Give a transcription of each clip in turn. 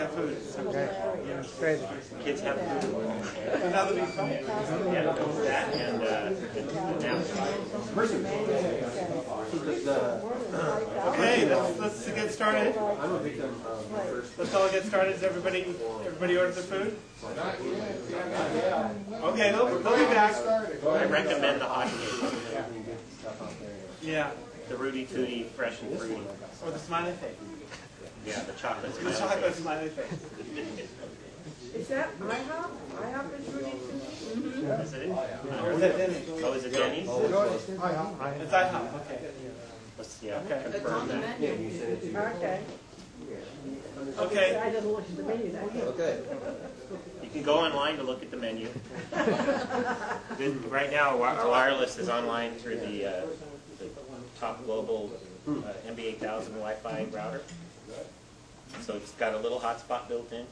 have food. It's okay. Yeah, it's crazy. Kids have food. So now that we've come in. Yeah, that and Okay, let's get started. Let's all get started. Is everybody ordered the food? Okay, they'll be back. I recommend the hot cake. Yeah. The Rudy Tooty, fresh and fruity. Or the smiley face. Yeah, the chocolate The smiley chocolate face. smiley face. Is that IHOP? IHOP is Rudy Tooty? Is it? Or is that Denny's? Oh, is it Denny's? It's IHOP, okay. Let's confirm that. Okay. Okay. I didn't look at the menu. Okay. You can go online to look at the menu. Right now, our wireless is online through the top global MB-8000 Wi-Fi router. So it's got a little hotspot built in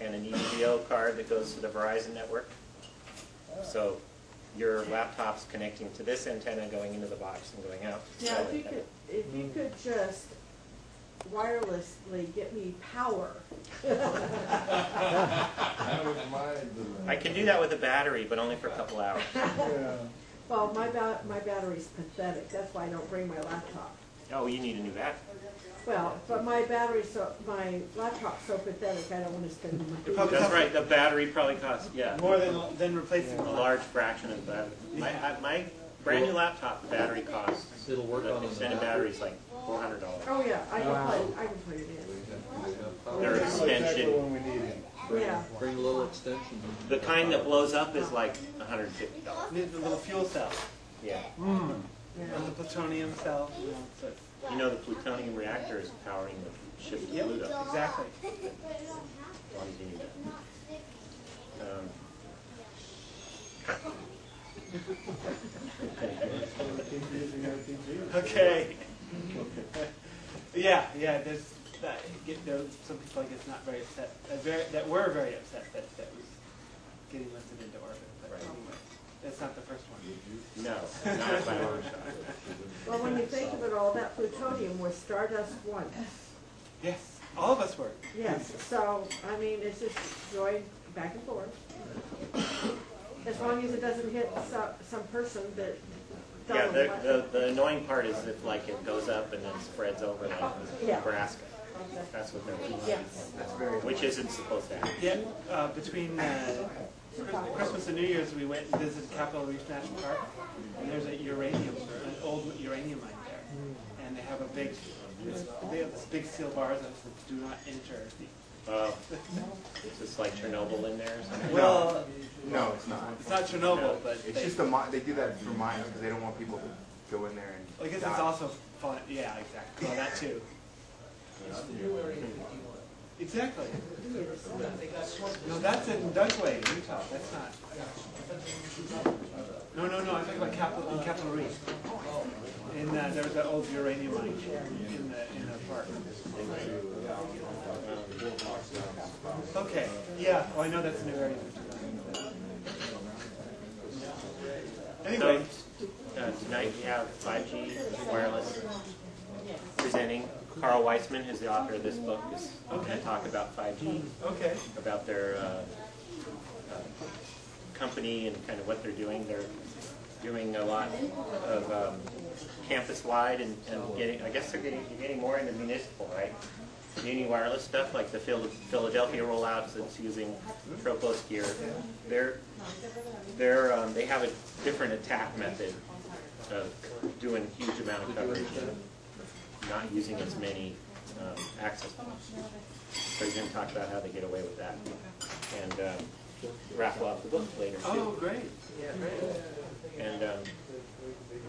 and an EVDO card that goes to the Verizon network. So your laptop's connecting to this antenna, going into the box and going out. Now, if you could just wirelessly get me power. I can do that with a battery, but only for a couple hours. Well, my battery's pathetic. That's why I don't bring my laptop. Oh, you need a new battery. Well, but my laptop's so pathetic. I don't want to spend money. That's right. The battery probably costs More than replacing a large fraction of that. My brand new laptop, the battery costs. It'll work on the extended battery is like $400. Oh yeah, I can put it in. Their extension. Yeah. Bring a little extension. The kind that blows up is like $150. Need the little fuel cell. Yeah. Or the plutonium cell. You know the plutonium reactor is powering the ship to Pluto. Exactly. As long as you need that. Okay. Yeah. There's some people I guess not very upset. That were very upset that was getting lifted into orbit. But anyway, that's not the first one. No, not by a long shot. Well, when you think of it all, that plutonium was Stardust 1. Yes, all of us were. Yes. So I mean, it's just going back and forth. As long as it doesn't hit some person that. Yeah, the annoying part is if like it goes up and then spreads over like Nebraska. That's what they're working on. Yes. Which isn't supposed to happen. Yeah, between Christmas and New Year's, we went and visited Capitol Reef National Park, and there's an old uranium mine there, and they have they have this big steel bars that says "Do not enter." It's just like Chernobyl in there or something? Well, no, it's not. It's not Chernobyl, but it's just they do that for mines because they don't want people to go in there and. I guess it's also fun. Yeah, exactly. Well, that too. Exactly. No, that's in Dugway, Utah. That's not. No. I'm talking about Capitol Reef. There was that old uranium mine in the park. Okay. Yeah. Well, I know that's a new area. Anyway, tonight we have 5G wireless presenting. Carl Weisman, who's the author of this book, is going to talk about 5G. Okay. About their company and kind of what they're doing. They're doing a lot of campus-wide and getting. I guess you're getting more into municipal, right? Community wireless stuff like the Philadelphia rollouts that's using Tropos gear. They have a different attack method of doing a huge amount of coverage and not using as many access points. So you're going to talk about how they get away with that and raffle off the book later too. Oh, great! Yeah, great. And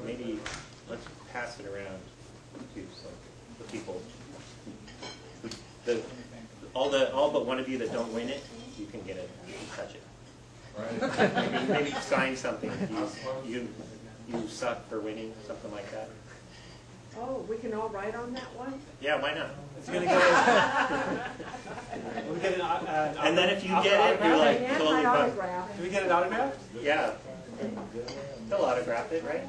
maybe let's pass it around to the people. All but one of you that don't win it, you can get it. You can touch it. Right. maybe sign something. You suck for winning, something like that. Oh, we can all write on that one? Yeah, why not? It's going to get we get and then if you get it, you're like totally bugged. Do we get it autographed? Yeah. They'll autograph it, right?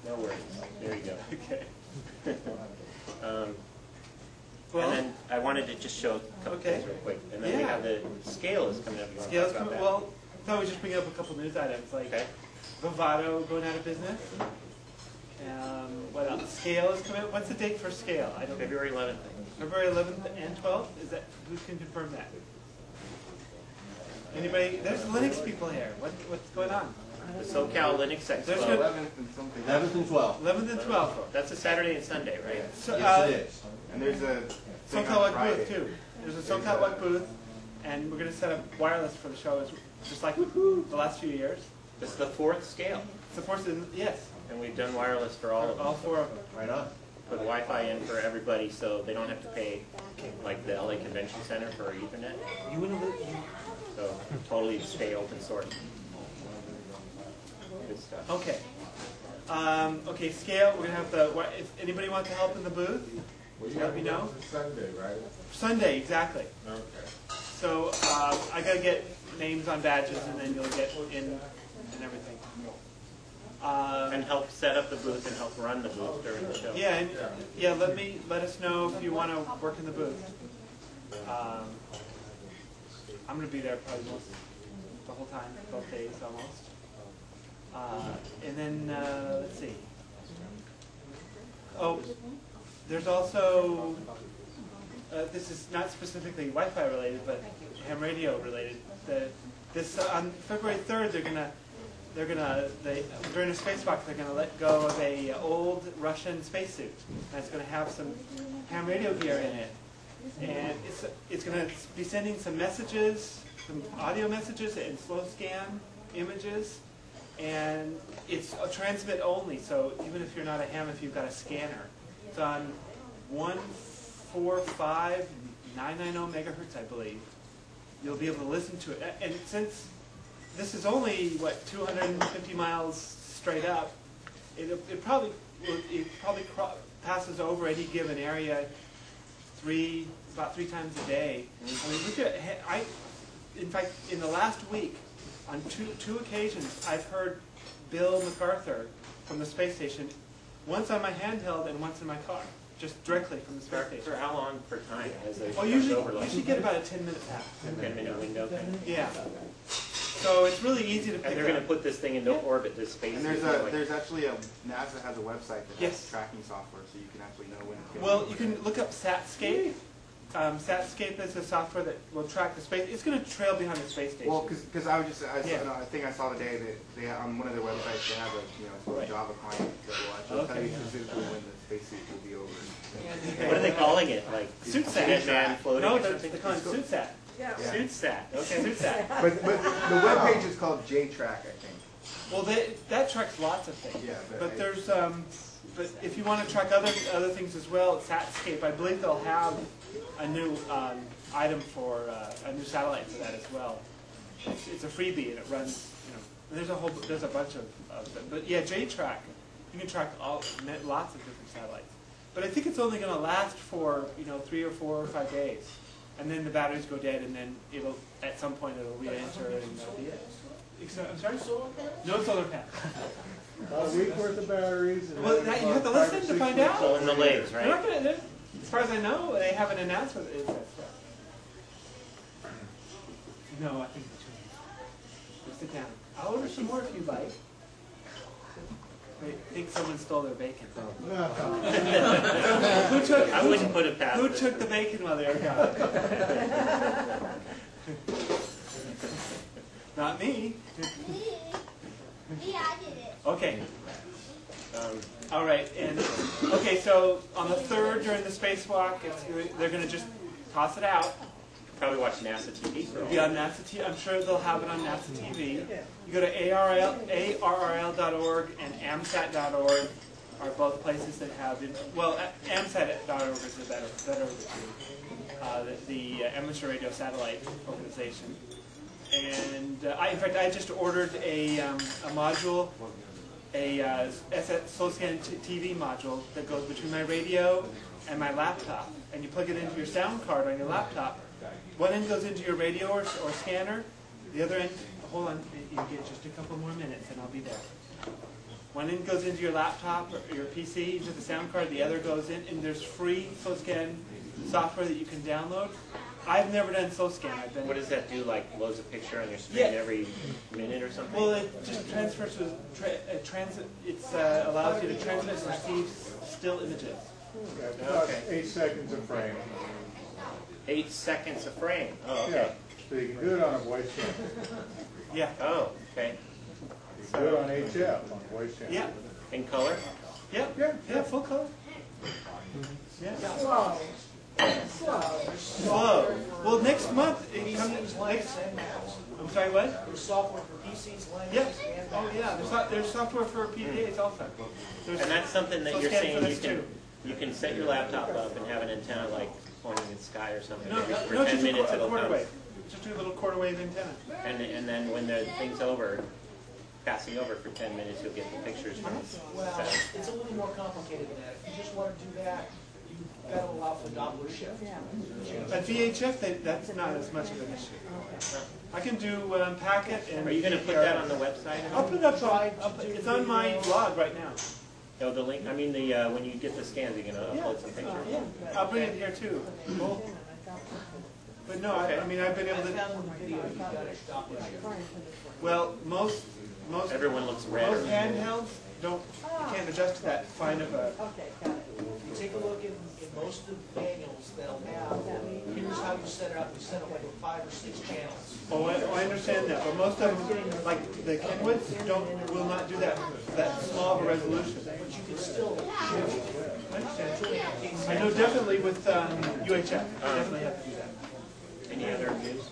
No worries. There you go. Okay. Well, And then I wanted to just show a couple Okay. things real quick. And then we Yeah. have the scale is coming up. You wanna scales talk about come, that? well, I thought we'd just bring up a couple news items, like Okay. Vivado going out of business. What else? Scale is coming. What's the date for Scale? I don't. February 11th. I think. February 11th and 12th. Is that who can confirm that? Anybody? There's Linux people here. What's going on? The SoCal Linux There's Expo. good- 11th and something. 11th and 12th. 11th and 12th. That's a Saturday and Sunday, right? So, Yes, it is. And there's a thing on SoCalWUG Friday. booth too. There's a SoCalWUG booth, and we're going to set up wireless for the show, just like the last few years. This is the 4th scale. It's the first, yes, And we've done wireless for all of them. all four of them. Right on. Put Wi-Fi in for everybody so they don't have to pay like the LA Convention Center for Ethernet. You want to? So totally stay open source. Good stuff. Okay. Okay, Scale. We're gonna have if anybody wants to help in the booth, let me know. Sunday, right? Sunday, exactly. Okay. So I gotta get names on badges, and then you'll get in and everything. And help set up the booth and help run the booth during the show. Yeah, and let us know if you want to work in the booth. I'm gonna be there probably the whole time, both days almost. And then let's see. Oh, there's also this is not specifically Wi-Fi related, but ham radio related. On February 3rd, during a spacewalk, they're gonna let go of a old Russian spacesuit, and it's gonna have some ham radio gear in it, and it's gonna be sending some messages, some audio messages, and slow scan images, and it's a transmit only. So even if you're not a ham, if you've got a scanner, it's on 145.990 megahertz, I believe. You'll be able to listen to it, and since this is only, 250 miles straight up, it probably passes over any given area about three times a day. I mean, in fact, in the last week, on two occasions, I've heard Bill MacArthur from the space station, once on my handheld and once in my car, just directly from the space For station. how long per time? As a Well, usually get about a 10-minute pass. 10-minute window thing? Yeah. So it's really easy to pick And they're going to up. put this thing into orbit, this space. And there's actually NASA has a website that Yes. has tracking software, so you can actually know when it's going. Well, you can look up SatScape. SatScape is a software that will track the space. It's going to trail behind the space station. Well, because I Yeah. think I saw today that they on one of their websites they have a Right. Java client that will actually tell Okay. you specifically when the spacesuit will be over. What are they calling it? Like Suitsat. Man floating No, or they're something? calling it Suitsat. Yeah. Yeah. Suitsat. Okay. Suitsat. But the webpage is called JTrack, I think. Well, that tracks lots of things. Yeah, But there's but if you want to track other things as well, SatScape, I believe they'll have a new item for a new satellite for that as well. It's a freebie and it runs, and there's a bunch of them. But yeah, JTrack, you can track lots of different satellites. But I think it's only going to last for 3 or 4 or 5 days, and then the batteries go dead, and then at some point it'll re-enter and that'll be it. I'm sorry? No solar panel. A week worth of batteries. And Well, then you have to about 5 listen or to 6 find weeks. out. Pulling the legs, They're not right? gonna, as far as I know, they haven't announced what it is. No, I think it's sit down. I'll order some more if you'd like. I think someone stole their bacon. I wouldn't put it past Who them. took the bacon while they were gone? Not me. Yeah, I did it. Okay. All right, and okay, so on the 3rd during the spacewalk, they're going to just toss it out. Probably watch NASA TV for It'll all. be on NASA TV. I'm sure they'll have it on NASA TV. You go to ARRL.org and AMSAT.org are both places that have it. Well, AMSAT.org is the better the Amateur Radio Satellite Organization. And in fact, I just ordered a module, a SOCALWUG TV module that goes between my radio and my laptop. And you plug it into your sound card on your laptop. One end goes into your radio or scanner. The other end, hold on, you get just a couple more minutes and I'll be there. One end goes into your laptop or your PC, into the sound card. The other goes in, and there's free SOCALWUG software that you can download. I've never done SoScan. I've been. What does that do? Like loads a picture on your screen every minute or something? Well, it just transfers to it allows you to transmit and receive still images. Yeah, it's about 8 seconds a frame. 8 seconds a frame. Oh, okay. Yeah, so you can do it on a voice channel. Yeah. Oh, okay. You can do it on HF, on voice channel. Yeah. In color? Yeah. Yeah. Full color. Yeah. Slow. Slow. Well, next month it comes. I'm sorry, what? There's software for PCs, Linux, Yeah. and Oh, yeah. There's software for PDAs also. There's And that's something that you're SoScan for saying this too. you can set your laptop up and have an antenna like pointing at the sky or something. No, For no, 10 just minutes a it'll quarter come. wave. Just do a little quarter wave antenna. And then when the thing's over, passing over for 10 minutes, you'll get the pictures from the well, satellite. it's a little more complicated than that. If you just want to do that, you've got to allow for Doppler shift. At VHF, that's not as much of an issue. I can do packet and. Are you going to put that on the website? I'll put it up. It's on my blog right now. Oh, the link. I mean, the when you get the scans, you're going to upload some pictures. Yeah, I'll bring it here too. Cool. But no, I mean I've been able I to. found one video you've got it Doppler shift. Well, most Everyone looks red. most handhelds don't. You can't adjust to that fine of a. Okay, got it. If you take a look in most of the manuals, they'll have, here's how you set it up. You set it like with 5 or 6 channels. Oh, I understand that, but most of them, like the Kenwoods, will not do that small of a resolution. But you can still I understand. I know definitely with UHF, definitely have to do that. Any other news?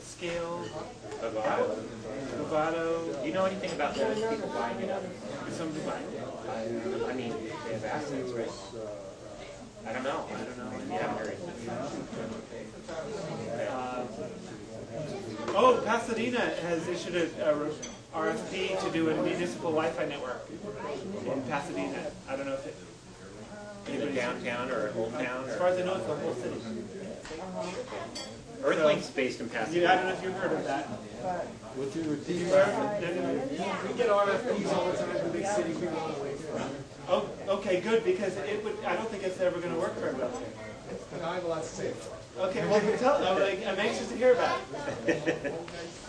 Scale, Bravado. bravado, Do you know anything about those people buying it up? some design. I mean, they have assets, right? I don't know. You haven't heard. Oh, Pasadena has issued a RFP to do a municipal Wi-Fi network in Pasadena. I don't know if it. Either downtown or Old Town As far or as I know, it's the whole city. Earthlink's based in I Pasadena. don't know if you've heard of that. What you would teach We get RFPs all the time for big cities we want to wait for. Oh, okay, good, because it would. I don't think it's ever going to work very well. I have a lot to say. Okay, well, I'm anxious to hear about it.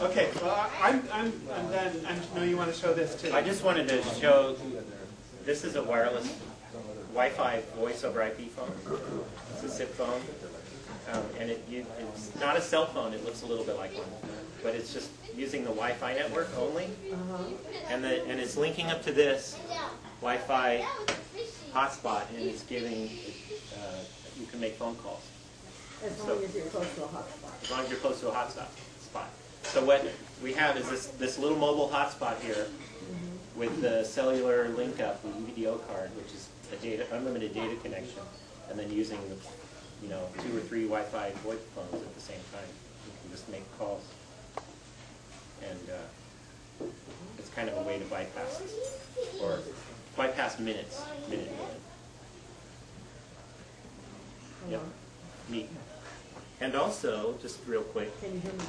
Okay, well, I'm done. I know you want to show this too. I just wanted to show, this is a wireless Wi-Fi voice over IP phone. It's a SIP phone. And it's not a cell phone, it looks a little bit like one. But it's just using the Wi-Fi network only. And it's linking up to this Wi-Fi hotspot, and it's giving, you can make phone calls. As long as you're close to a hotspot. As long as you're close to a hotspot. So what we have is this little mobile hotspot here with the cellular link up, the EVDO card, which is a unlimited data connection, and then using 2 or 3 Wi-Fi VoIP phones at the same time. You can just make calls, and it's kind of a way to bypass this, or bypass minute limit. Yep, neat. And also, just real quick, Can you hear me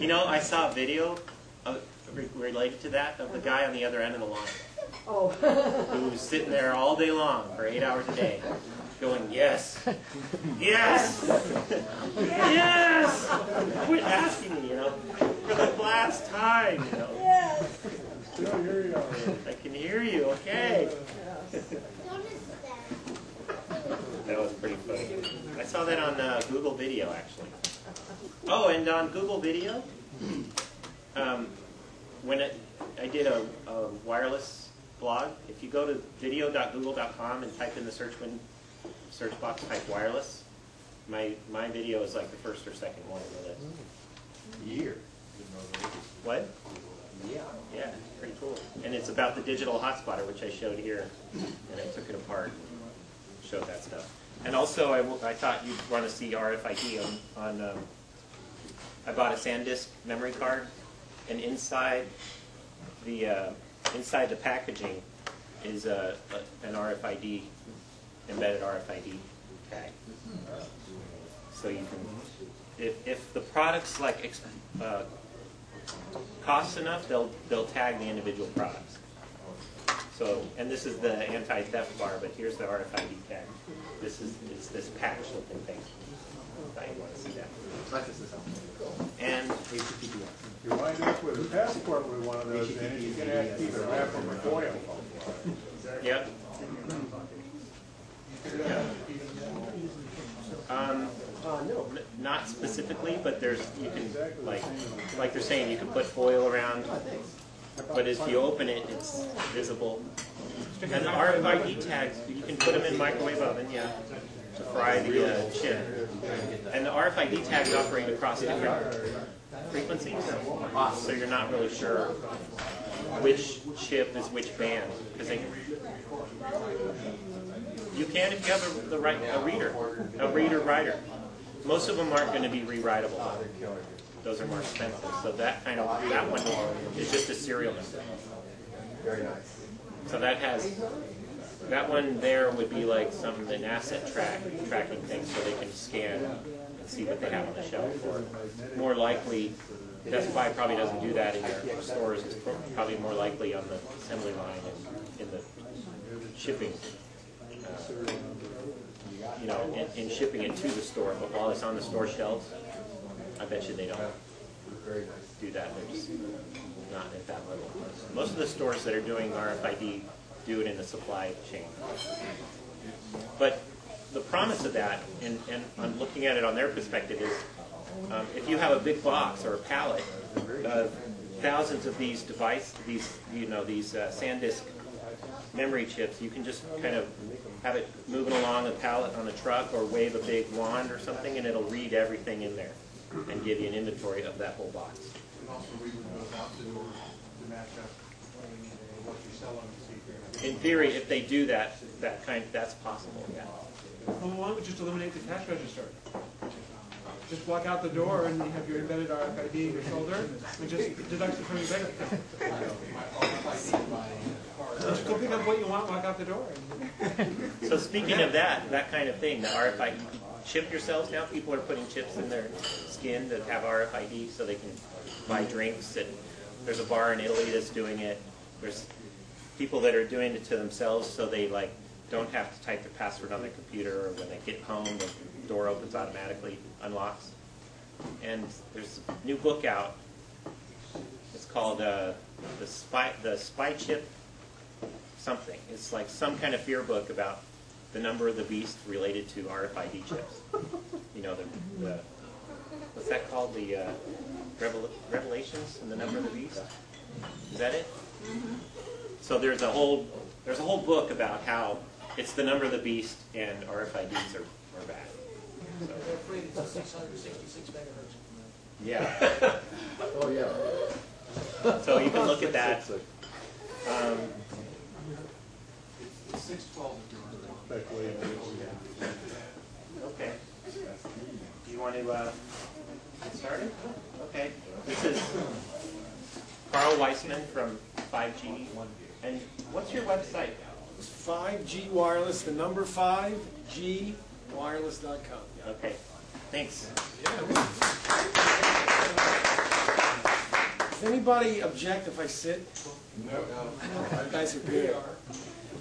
now? I saw a video related to that of the guy on the other end of the line Oh. who was sitting there all day long for 8 hours a day going, yes, yes, yes, quit asking me, for the last time, Yes. I can hear you, okay. That was pretty funny. I saw that on Google Video, actually. Oh, and on Google Video, when I did a wireless blog, if you go to video.google.com and type in the search box, type wireless, my video is like the first or second one on the list. Year. What? Yeah, pretty cool. And it's about the digital hotspotter, which I showed here, and I took it apart and showed that stuff. And also, I thought you'd want to see RFID on I bought a SanDisk memory card, and inside the packaging is an RFID, embedded RFID tag. So you can, if the product's like costs enough, they'll tag the individual products. So, and this is the anti-theft bar, but here's the RFID tag. It's this patch looking thing. Thought you want to see that. And If you wind up with a passport with one of those in it, you're gonna have to either wrap them or foil them. yep. Not specifically, but there's, you can, like they're saying, you can put foil around, but if you open it, it's visible. And the RFID tags, you can put them in microwave oven, yeah, to fry the chip. And the RFID tags operate across different frequencies, so you're not really sure which chip is which band, because they, you can if you have a reader writer. Most of them aren't going to be rewritable. Those are more expensive. So that one is just a serial number. Very nice. So that one there would be like an asset tracking thing, so they can scan and see what they have on the shelf. Or more likely, Best Buy probably doesn't do that in their stores. It's probably more likely on the assembly line and in the shipping. You know, in shipping it to the store, but while it's on the store shelves, I bet you they don't do that. They're just not at that level. Most of the stores that are doing RFID do it in the supply chain. But the promise of that, and I'm looking at it on their perspective, is if you have a big box or a pallet of thousands of these devices, these SanDisk memory chips, you can just kind of have it moving along a pallet on a truck or wave a big wand or something, and it'll read everything in there and give you an inventory of that whole box. In theory, if they do that, that's possible. Yeah. Well, why don't we just eliminate the cash register? Just walk out the door and you have your embedded RFID in your shoulder and just deduct it from your bank account. Just go pick up what you want, walk out the door. So speaking of that kind of thing, the RFID, you can chip yourselves now. People are putting chips in their skin that have RFID so they can buy drinks. And there's a bar in Italy that's doing it. There's people that are doing it to themselves so they don't have to type their password on their computer, or when they get home, the door opens automatically, unlocks. And there's a new book out. It's called the Spy Chip something. It's like some kind of fear book about the number of the beast related to RFID chips. You know, the what's that called? The Revelations and the number of the beast. Is that it? So there's a whole book about how it's the number of the beast and RFIDs are bad. So. They're afraid it's a 666 megahertz. Yeah. Oh, yeah. So you can look at that. It's 612 if you want to. Okay. Do you want to get started? Okay. This is Carl Weisman from 5G. And what's your website? 5G Wireless, the number 5, gwireless.com. Okay. Thanks. Does anybody object if I sit? No. You guys are good.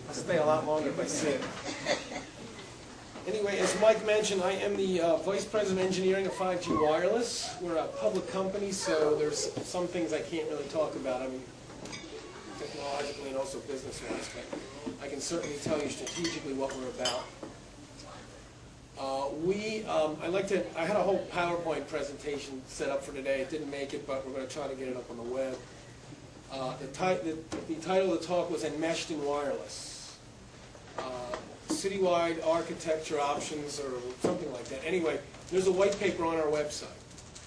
I'll stay a lot longer if I sit. Anyway, as Mike mentioned, I am the Vice President of Engineering of 5G Wireless. We're a public company, so there's some things I can't really talk about. I mean, technologically and also business-wise, but I can certainly tell you strategically what we're about. I had a whole PowerPoint presentation set up for today. It didn't make it, but we're going to try to get it up on the web. The title of the talk was Enmeshed in Wireless. Citywide architecture options or something like that. Anyway, there's a white paper on our website.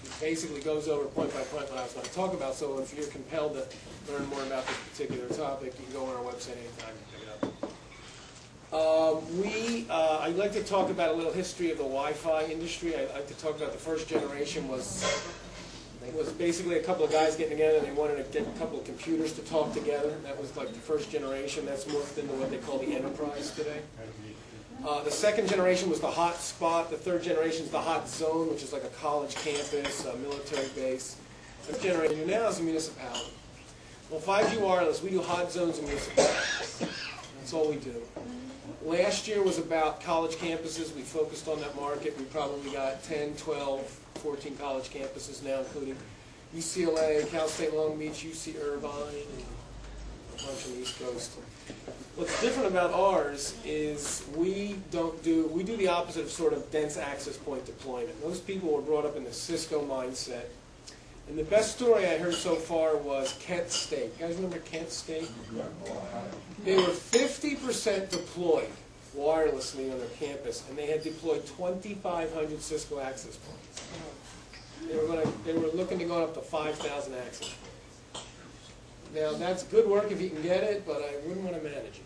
It basically goes over point by point what I was going to talk about, so if you're compelled to learn more about this particular topic, you can go on our website anytime and pick it up. I'd like to talk about a little history of the Wi-Fi industry. I'd like to talk about the first generation was basically a couple of guys getting together and they wanted to get a couple of computers to talk together. That was like the first generation. That's morphed into what they call the enterprise today. The second generation was the hotspot. The third generation is the hot zone, which is like a college campus, a military base. The generation now is a municipality. Well, 5G wireless, we do hot zones and municipalities. That's all we do. Last year was about college campuses. We focused on that market. We probably got 10, 12, 14 college campuses now, including UCLA, Cal State Long Beach, UC Irvine, and a bunch on the East Coast. What's different about ours is we do the opposite of sort of dense access point deployment. Most people were brought up in the Cisco mindset. And the best story I heard so far was Kent State. You guys remember Kent State? They were 50% deployed wirelessly on their campus, and they had deployed 2,500 Cisco access points. They were looking to go up to 5,000 access points. Now, that's good work if you can get it, but I wouldn't want to manage it.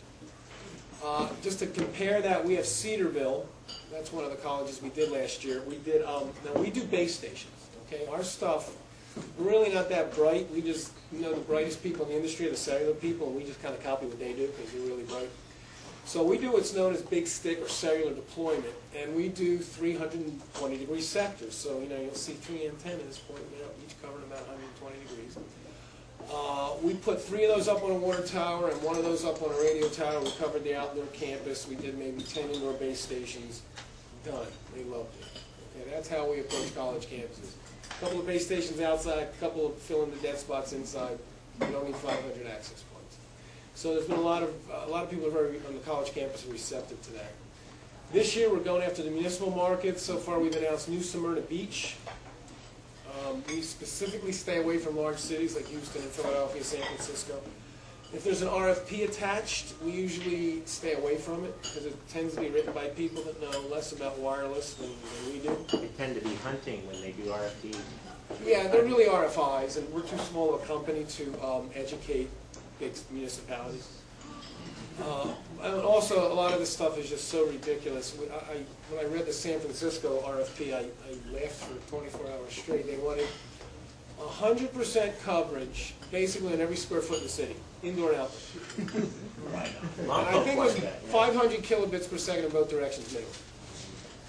Just to compare that, we have Cedarville. That's one of the colleges we did last year. We did, now we do base stations, okay? Our stuff, we're really not that bright. We just, the brightest people in the industry are the cellular people, and we just kind of copy what they do because they're really bright. So we do what's known as big stick or cellular deployment, and we do 320-degree sectors. So, you'll see 3 antennas pointing out, each covering about 120 degrees. We put 3 of those up on a water tower and 1 of those up on a radio tower. We covered the outdoor campus. We did maybe 10 indoor base stations. Done. They loved it. Okay, that's how we approach college campuses. A couple of base stations outside, a couple of filling the dead spots inside. We don't need 500 access points. So there's been a lot of people on the college campus are receptive to that. This year we're going after the municipal market. So far we've announced New Smyrna Beach. We specifically stay away from large cities like Houston and Philadelphia, San Francisco. If there's an RFP attached, we usually stay away from it because it tends to be written by people that know less about wireless than we do. They tend to be hunting when they do RFPs. Yeah, they're really RFIs, and we're too small a company to educate big municipalities. And also, a lot of this stuff is just so ridiculous. When I read the San Francisco RFP, I laughed for 24 hours straight. They wanted 100% coverage, basically on every square foot in the city, indoor and outdoor. And I think it was 500 kilobits per second in both directions minimum.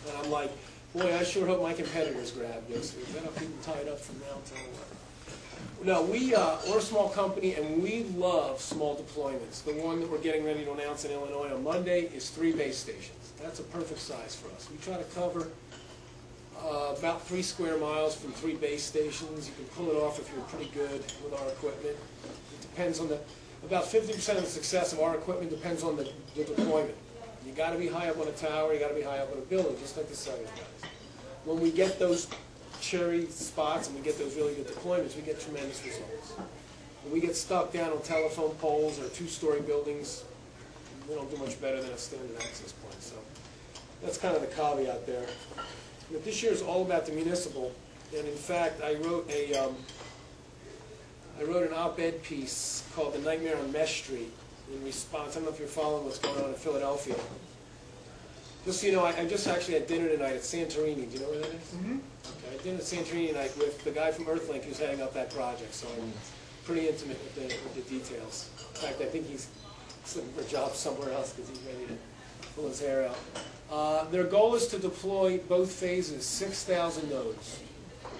And I'm like, boy, I sure hope my competitors grab this. We've got people tied up from now until no, we're a small company, and we love small deployments. The one that we're getting ready to announce in Illinois on Monday is 3 base stations. That's a perfect size for us. We try to cover about 3 square miles from 3 base stations. You can pull it off if you're pretty good with our equipment. It depends on about 50% of the success of our equipment depends on the deployment. You got to be high up on a tower, you got to be high up on a building, just like the cellular guys. When we get those cherry spots and we get those really good deployments, we get tremendous results. When we get stuck down on telephone poles or 2-story buildings, we don't do much better than a standard access point. So that's kind of the caveat there. But this year is all about the municipal, and in fact, I wrote an op-ed piece called "The Nightmare on Mesh Street" in response. I don't know if you're following what's going on in Philadelphia. Just so you know, I just actually had dinner tonight at Santorini. Do you know where that is? Mm-hmm. Okay, I had dinner at Santorini tonight with the guy from Earthlink who's heading up that project, so I'm pretty intimate with the details. In fact, I think he's looking for a job somewhere else because he's ready to pull his hair out. Their goal is to deploy both phases, 6,000 nodes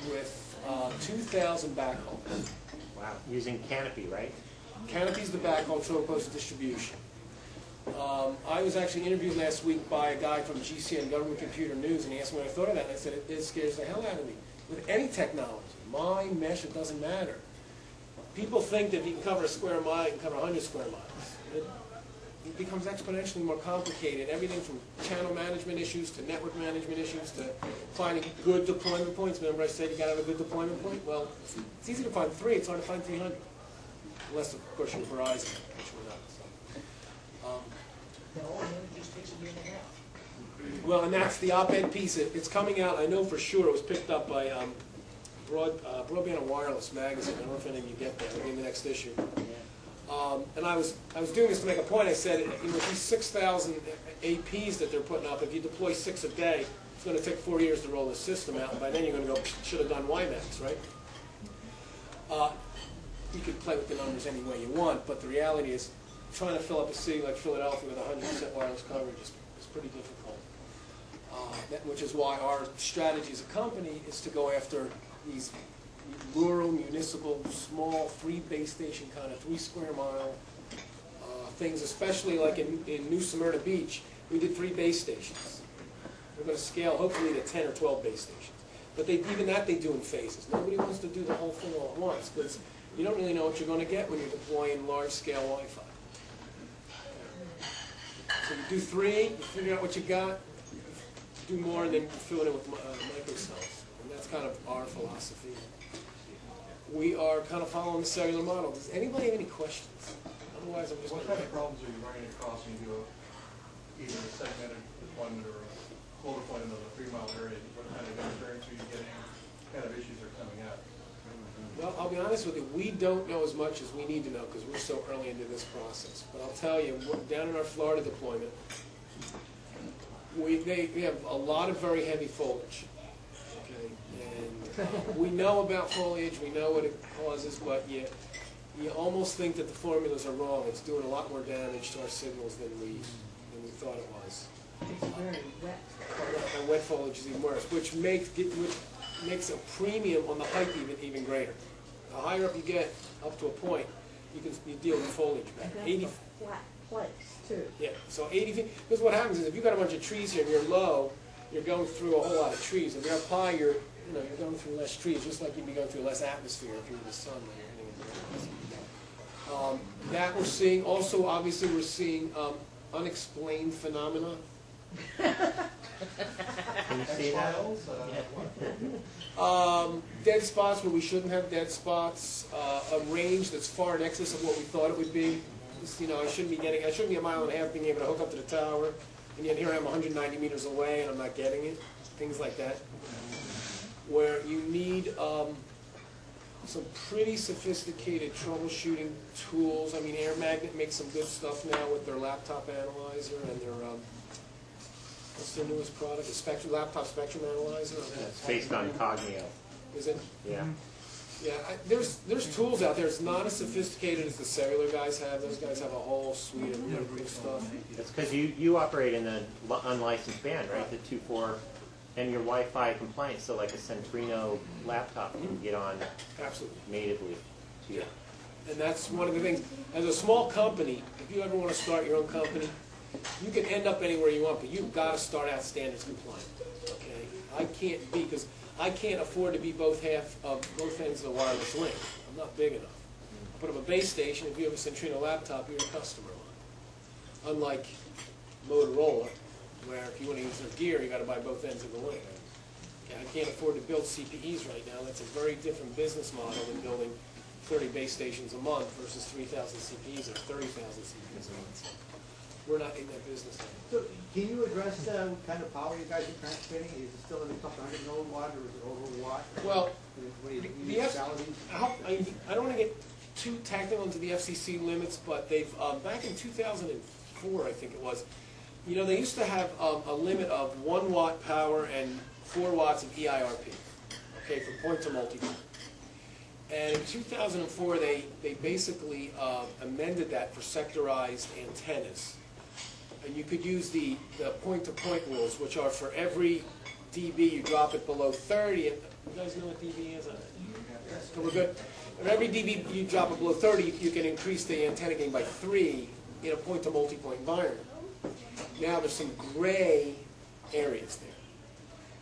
with 2,000 backhauls. Wow. Using Canopy, right? Canopy's the backhaul, Troll Postal Distribution. I was actually interviewed last week by a guy from GCN, Government Computer News, and he asked me what I thought of that, and I said, it scares the hell out of me. With any technology, mine, mesh, it doesn't matter. People think that if you can cover a square mile, you can cover 100 square miles. It becomes exponentially more complicated. Everything from channel management issues to network management issues to finding good deployment points. Remember I said you got to have a good deployment point? Well, it's easy to find 3. It's hard to find 300. Unless, of course, you're Verizon, which we're not. So. It just takes a year and a half. Well, and that's the op-ed piece. It's coming out, I know for sure. It was picked up by Broadband and Wireless magazine. I don't know if any of you get that. It'll be in the next issue. And I was doing this to make a point. I said, these 6,000 APs that they're putting up, if you deploy 6 a day, it's going to take 4 years to roll the system out. And by then you're going to go, should have done WiMAX, right? You could play with the numbers any way you want, but the reality is trying to fill up a city like Philadelphia with 100% wireless coverage is pretty difficult. Which is why our strategy as a company is to go after these rural, municipal, small, free base station kind of 3 square mile things, especially like in New Smyrna Beach, we did 3 base stations. We're going to scale hopefully to 10 or 12 base stations. But even that they do in phases. Nobody wants to do the whole thing all at once because you don't really know what you're going to get when you're deploying large-scale Wi-Fi. So you do 3, you figure out what you got, do more, and then fill it in with microcells. And that's kind of our philosophy. We are kind of following the cellular model. Does anybody have any questions? Otherwise, I'm just What kind of problems are you running across when you do either a segmented deployment or a full deployment of a 3-mile area? What kind of interference are you getting? What kind of issues are coming up? Well, I'll be honest with you, we don't know as much as we need to know because we're so early into this process. But I'll tell you, down in our Florida deployment, we have a lot of very heavy foliage. Okay, and we know about foliage, we know what it causes, but you almost think that the formulas are wrong. It's doing a lot more damage to our signals than we thought it was. It's very wet. And wet foliage is even worse, which makes a premium on the height even greater. The higher up you get, up to a point, you deal with foliage better. And that's a flat place too. Yeah, so 80 feet. Because what happens is if you've got a bunch of trees here and you're low, you're going through a whole lot of trees. If you're up high, you're going through less trees, just like you'd be going through less atmosphere if you're in the sun when you're hitting into the atmosphere. That we're seeing. Also, obviously, we're seeing unexplained phenomena. Can you see that? Dead spots where we shouldn't have dead spots. A range that's far in excess of what we thought it would be. Just, I shouldn't be a mile and a half being able to hook up to the tower, and yet here I am 190 meters away and I'm not getting it. Things like that. Where you need some pretty sophisticated troubleshooting tools. I mean, Air Magnet makes some good stuff now with their laptop analyzer and their what's their newest product? The laptop spectrum analyzer. It's based on Cognio. Is it? Yeah. Yeah. There's tools out there. It's not as sophisticated as the cellular guys have. Those guys have a whole suite of really cool stuff. It's because you operate in the unlicensed band, right? The 2.4, and your Wi-Fi compliant. So like a Centrino laptop can get on Absolutely natively. Yeah. And that's one of the things. As a small company, if you ever want to start your own company, you can end up anywhere you want, but you've got to start out standards compliant. Okay, because I can't afford to be both ends of the wireless link. I'm not big enough. I put up a base station. If you have a Centrino laptop, you're a customer line. Unlike Motorola, where if you want to use their gear, you got to buy both ends of the link. Okay, I can't afford to build CPEs right now. That's a very different business model than building 30 base stations a month versus 3,000 CPEs or 30,000 CPEs a month. We're not in that business anymore. So can you address what kind of power you guys are transmitting? Is it still in a couple hundred milliwatt or is it over a watt? Well, municipalities? I don't want to get too technical into the FCC limits, but they've, back in 2004, I think it was, they used to have a limit of 1 watt power and 4 watts of EIRP, okay, from point to multipoint. And in 2004, they basically amended that for sectorized antennas. And you could use the point-to-point rules, which are for every dB you drop it below 30. You guys know what dB is? So we're good. For every dB you drop it below 30, you can increase the antenna gain by 3 in a point-to-multipoint environment. Now there's some gray areas there,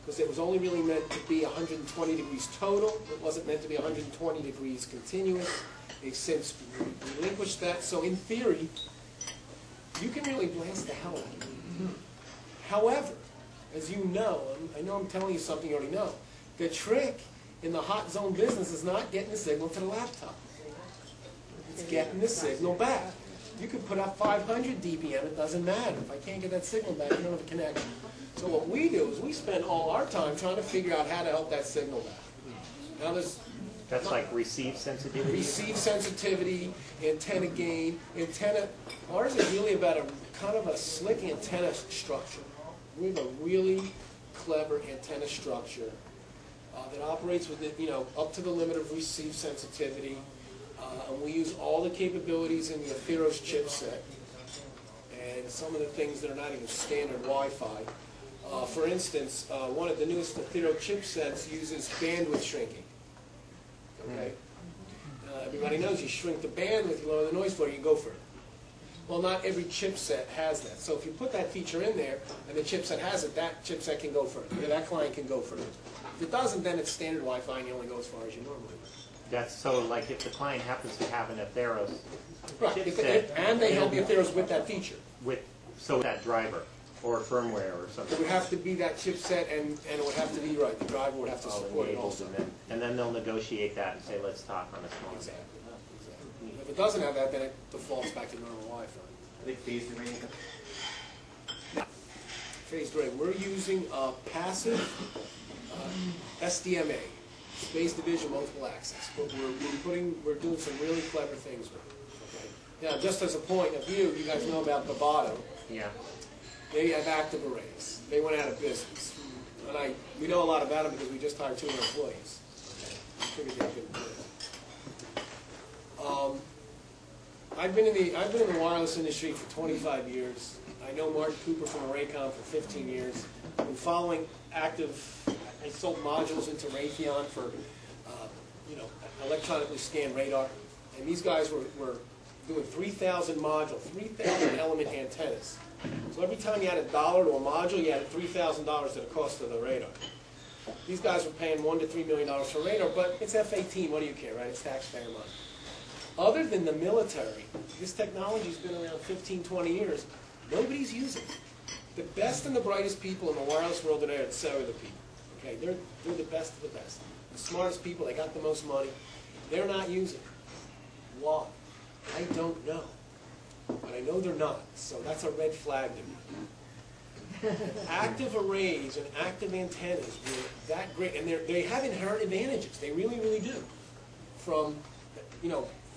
because it was only really meant to be 120 degrees total. It wasn't meant to be 120 degrees continuous. They've since relinquished that. So in theory, you can really blast the hell out of it. However, as you know, I know I'm telling you something you already know, the trick in the hot zone business is not getting the signal to the laptop. It's getting the signal back. You could put up 500 dBm, it doesn't matter. If I can't get that signal back, you don't have a connection. So what we do is we spend all our time trying to figure out how to help that signal back. Now that's like receive sensitivity? Receive sensitivity, antenna gain, ours is really about a kind of a slick antenna structure. We have a really clever antenna structure that operates with it, up to the limit of receive sensitivity. And we use all the capabilities in the Atheros chipset and some of the things that are not even standard Wi-Fi. For instance, one of the newest Atheros chipsets uses bandwidth shrinking. Okay? Everybody knows you shrink the bandwidth, you lower the noise floor, you can go further. Well, not every chipset has that. So if you put that feature in there, and the chipset has it, that chipset can go further. Yeah, that client can go further. If it doesn't, then it's standard Wi-Fi, and you only go as far as you normally would. That's so, like, if the client happens to have an Atheros Right, chipset, and they help the Atheros with that feature. with that driver or firmware or It something. would have to be that chipset, and it would have to be right. The driver would have to all support it enabled, also. and then they'll negotiate that and say, let's talk on a small band. Exactly. If it doesn't have that, then it defaults back to normal Wi-Fi. Are they phased array? Phased array. We're using a passive SDMA, space division multiple access, but we're doing some really clever things with it. Okay? Now, just as a point of view, you guys know about Bravado. Yeah. They have active arrays. They went out of business, and we know a lot about them because we just hired 200 employees. Okay? Figured they couldn't do it. I've been in the wireless industry for 25 years. I know Mark Cooper from Raycom for 15 years. I've been following active. I sold modules into Raytheon for, electronically scanned radar, and these guys were doing 3,000 module, 3,000 element antennas. So every time you add $1 to a module, you added $3,000 to the cost of the radar. These guys were paying $1 to $3 million for radar, but it's F-18. What do you care, right? It's taxpayer money. Other than the military, this technology's been around 15, 20 years. Nobody's using it. The best and the brightest people in the wireless world today are the cellular people. Okay, they're the best of the best. The smartest people, they got the most money. They're not using it. Why? I don't know. But I know they're not. So that's a red flag to me. Active arrays and active antennas were that great, and they have inherent advantages. They really, really do. From,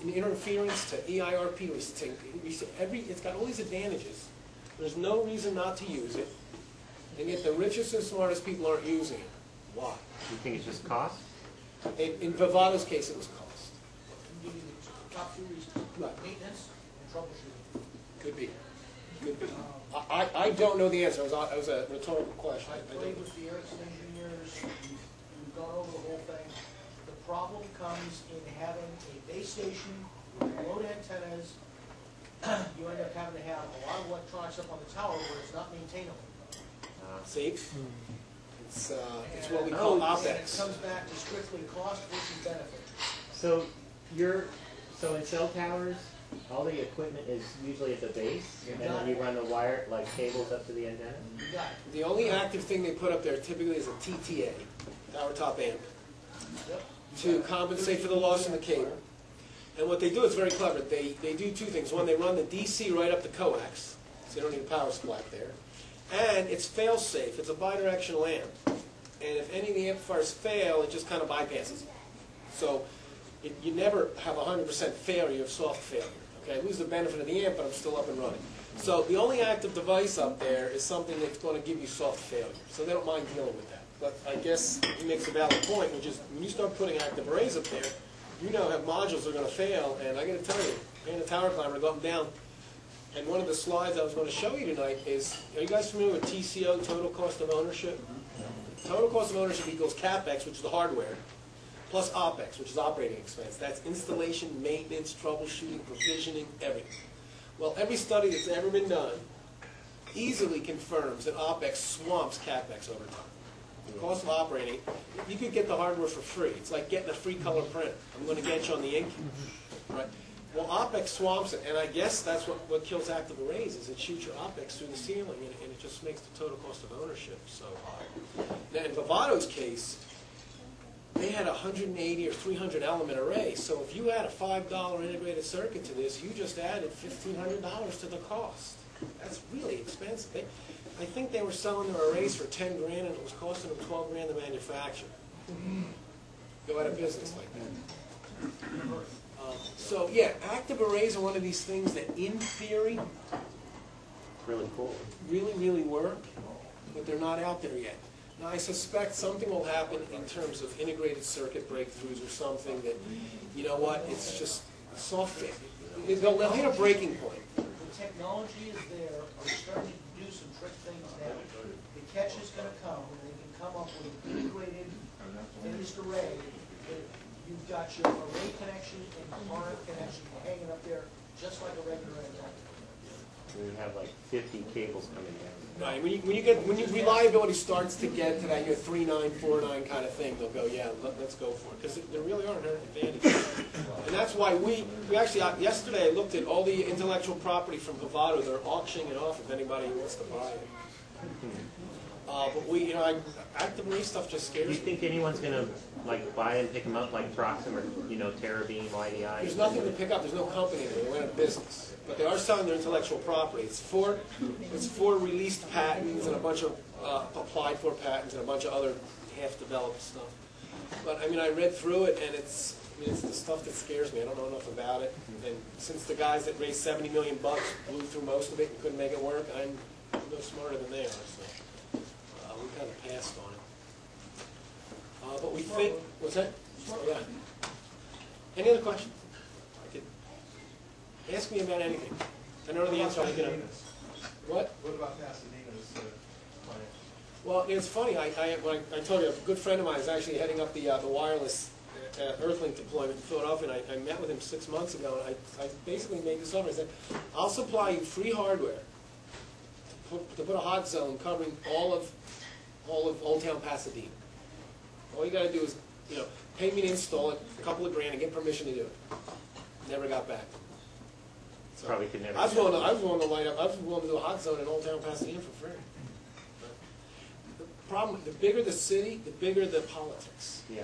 interference to EIRP, it's got all these advantages. There's no reason not to use it, and yet the richest and smartest people aren't using it. Why? You think it's just cost? In Bravado's case, it was cost. Give you the top two reasons. Right. Maintenance and troubleshooting. Could be. Could be. I don't know the answer. It was a rhetorical question. I played with the Ericsson engineers. We've gone over the whole thing. The problem comes in having a base station with remote antennas. You end up having to have a lot of electronics up on the tower where it's not maintainable. See? It's what we call OpEx. And it comes back to strictly cost versus benefit. So in cell towers, all the equipment is usually at the base, and then you run the wire, like cables up to the antenna? You got it. The only active thing they put up there typically is a TTA, tower top amp, Yep. to compensate for the loss in the cable. And what they do is very clever. They do two things. One, they run the DC right up the coax, so you don't need a power supply up there. And it's fail-safe. It's a bidirectional amp. And if any of the amplifiers fail, it just kind of bypasses it. So you never have 100% failure. You have soft failure. Okay, I lose the benefit of the amp, but I'm still up and running. So the only active device up there is something that's going to give you soft failure. So they don't mind dealing with that. But I guess he makes a valid point, which is when you start putting active arrays up there, you now have modules that are going to fail. And I got to tell you, paying the tower climber to go up and down. And one of the slides I was going to show you tonight is, are you guys familiar with TCO, total cost of ownership? Total cost of ownership equals CapEx, which is the hardware, plus OpEx, which is operating expense. That's installation, maintenance, troubleshooting, provisioning, everything. Well, every study that's ever been done easily confirms that OpEx swamps CapEx over time. The cost of operating, you could get the hardware for free. It's like getting a free color printer. I'm going to get you on the ink. Right? Well, OpEx swamps it, and I guess that's what kills active arrays, is it shoots your OpEx through the ceiling, and it just makes the total cost of ownership so high. Now, in Bravado's case, they had a 180 or 300 element array, so if you add a $5 integrated circuit to this, you just added $1,500 to the cost. That's really expensive. I think they were selling their arrays for 10 grand, and it was costing them 12 grand to manufacture. Go out of business like that. So yeah, active arrays are one of these things that, in theory, Really cool. really work, but they're not out there yet. Now, I suspect something will happen in terms of integrated circuit breakthroughs or something that, you know what, it's just software. They'll hit a breaking point. The technology is there. We're starting to do some trick things now. The catch is going to come when they can come up with an integrated finished array that you've got your array connection and your RF connection hanging up there, just like a regular antenna. We have like 50 cables coming down. Right, when your reliability starts to get to that, 3.9, 4.9 kind of thing, they'll go, yeah, let's go for it, because there really are inherent advantages. And that's why we actually, yesterday I looked at all the intellectual property from Vivado. They're auctioning it off if anybody wants to buy it. But active array stuff just scares Do me. you think anyone's going to like buy and pick them up like Proxim or Terrabeam, IDI? There's nothing to pick up. There's no company there. They went out of business. But they are selling their intellectual property. It's four released patents and a bunch of applied for patents and a bunch of other half-developed stuff. But I mean, I read through it, and it's the stuff that scares me. I don't know enough about it. And since the guys that raised $70 million blew through most of it and couldn't make it work, I'm no smarter than they are. So we kind of passed on it. But we think. What's that? Yeah. Any other questions? Ask me about anything. I don't know the answer. What? What about Pasadena's plan? Well, it's funny. I told you, a good friend of mine is actually heading up the wireless Earthlink deployment in Philadelphia, and I met with him 6 months ago, and I basically made this offer. I said, I'll supply you free hardware to put a hot zone covering all of Old Town Pasadena. All you got to do is, pay me to install it, a couple of grand, and get permission to do it. Never got back. So, Probably could never. I was willing to light up. I was willing to do a hot zone in Old Town Pasadena for free. But the problem, the bigger the city, the bigger the politics. Yeah.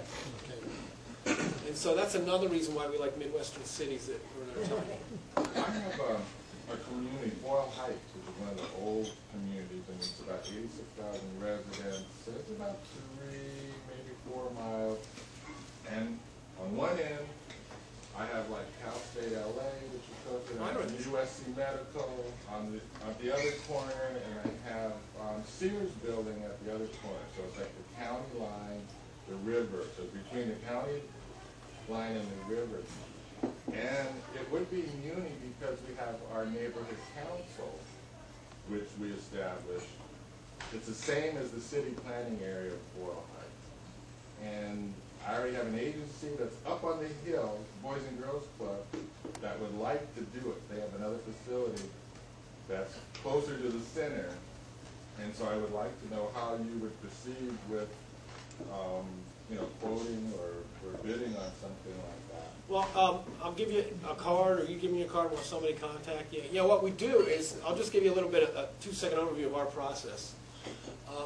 Okay. And so that's another reason why we like Midwestern cities that we're not tiny. I have a community, Boyle Heights, which is one of the old communities, and it's about 86,000 residents. So it's about 3, maybe 4 miles. And on one end, I have like Cal State LA, which is close to USC Medical on the other corner, and I have Sears building at the other corner. So it's like the county line, the river. So between the county line and the river. And it would be Muni because we have our neighborhood council, which we established. It's the same as the city planning area of Boyle Heights. And I already have an agency that's up on the hill, Boys and Girls Club, that would like to do it. They have another facility that's closer to the center. And so I would like to know how you would proceed with, quoting or bidding on something like that. Well, I'll give you a card, or you give me a card, and we'll somebody contact you. What we do is, I'll just give you a little bit of a 2-second overview of our process.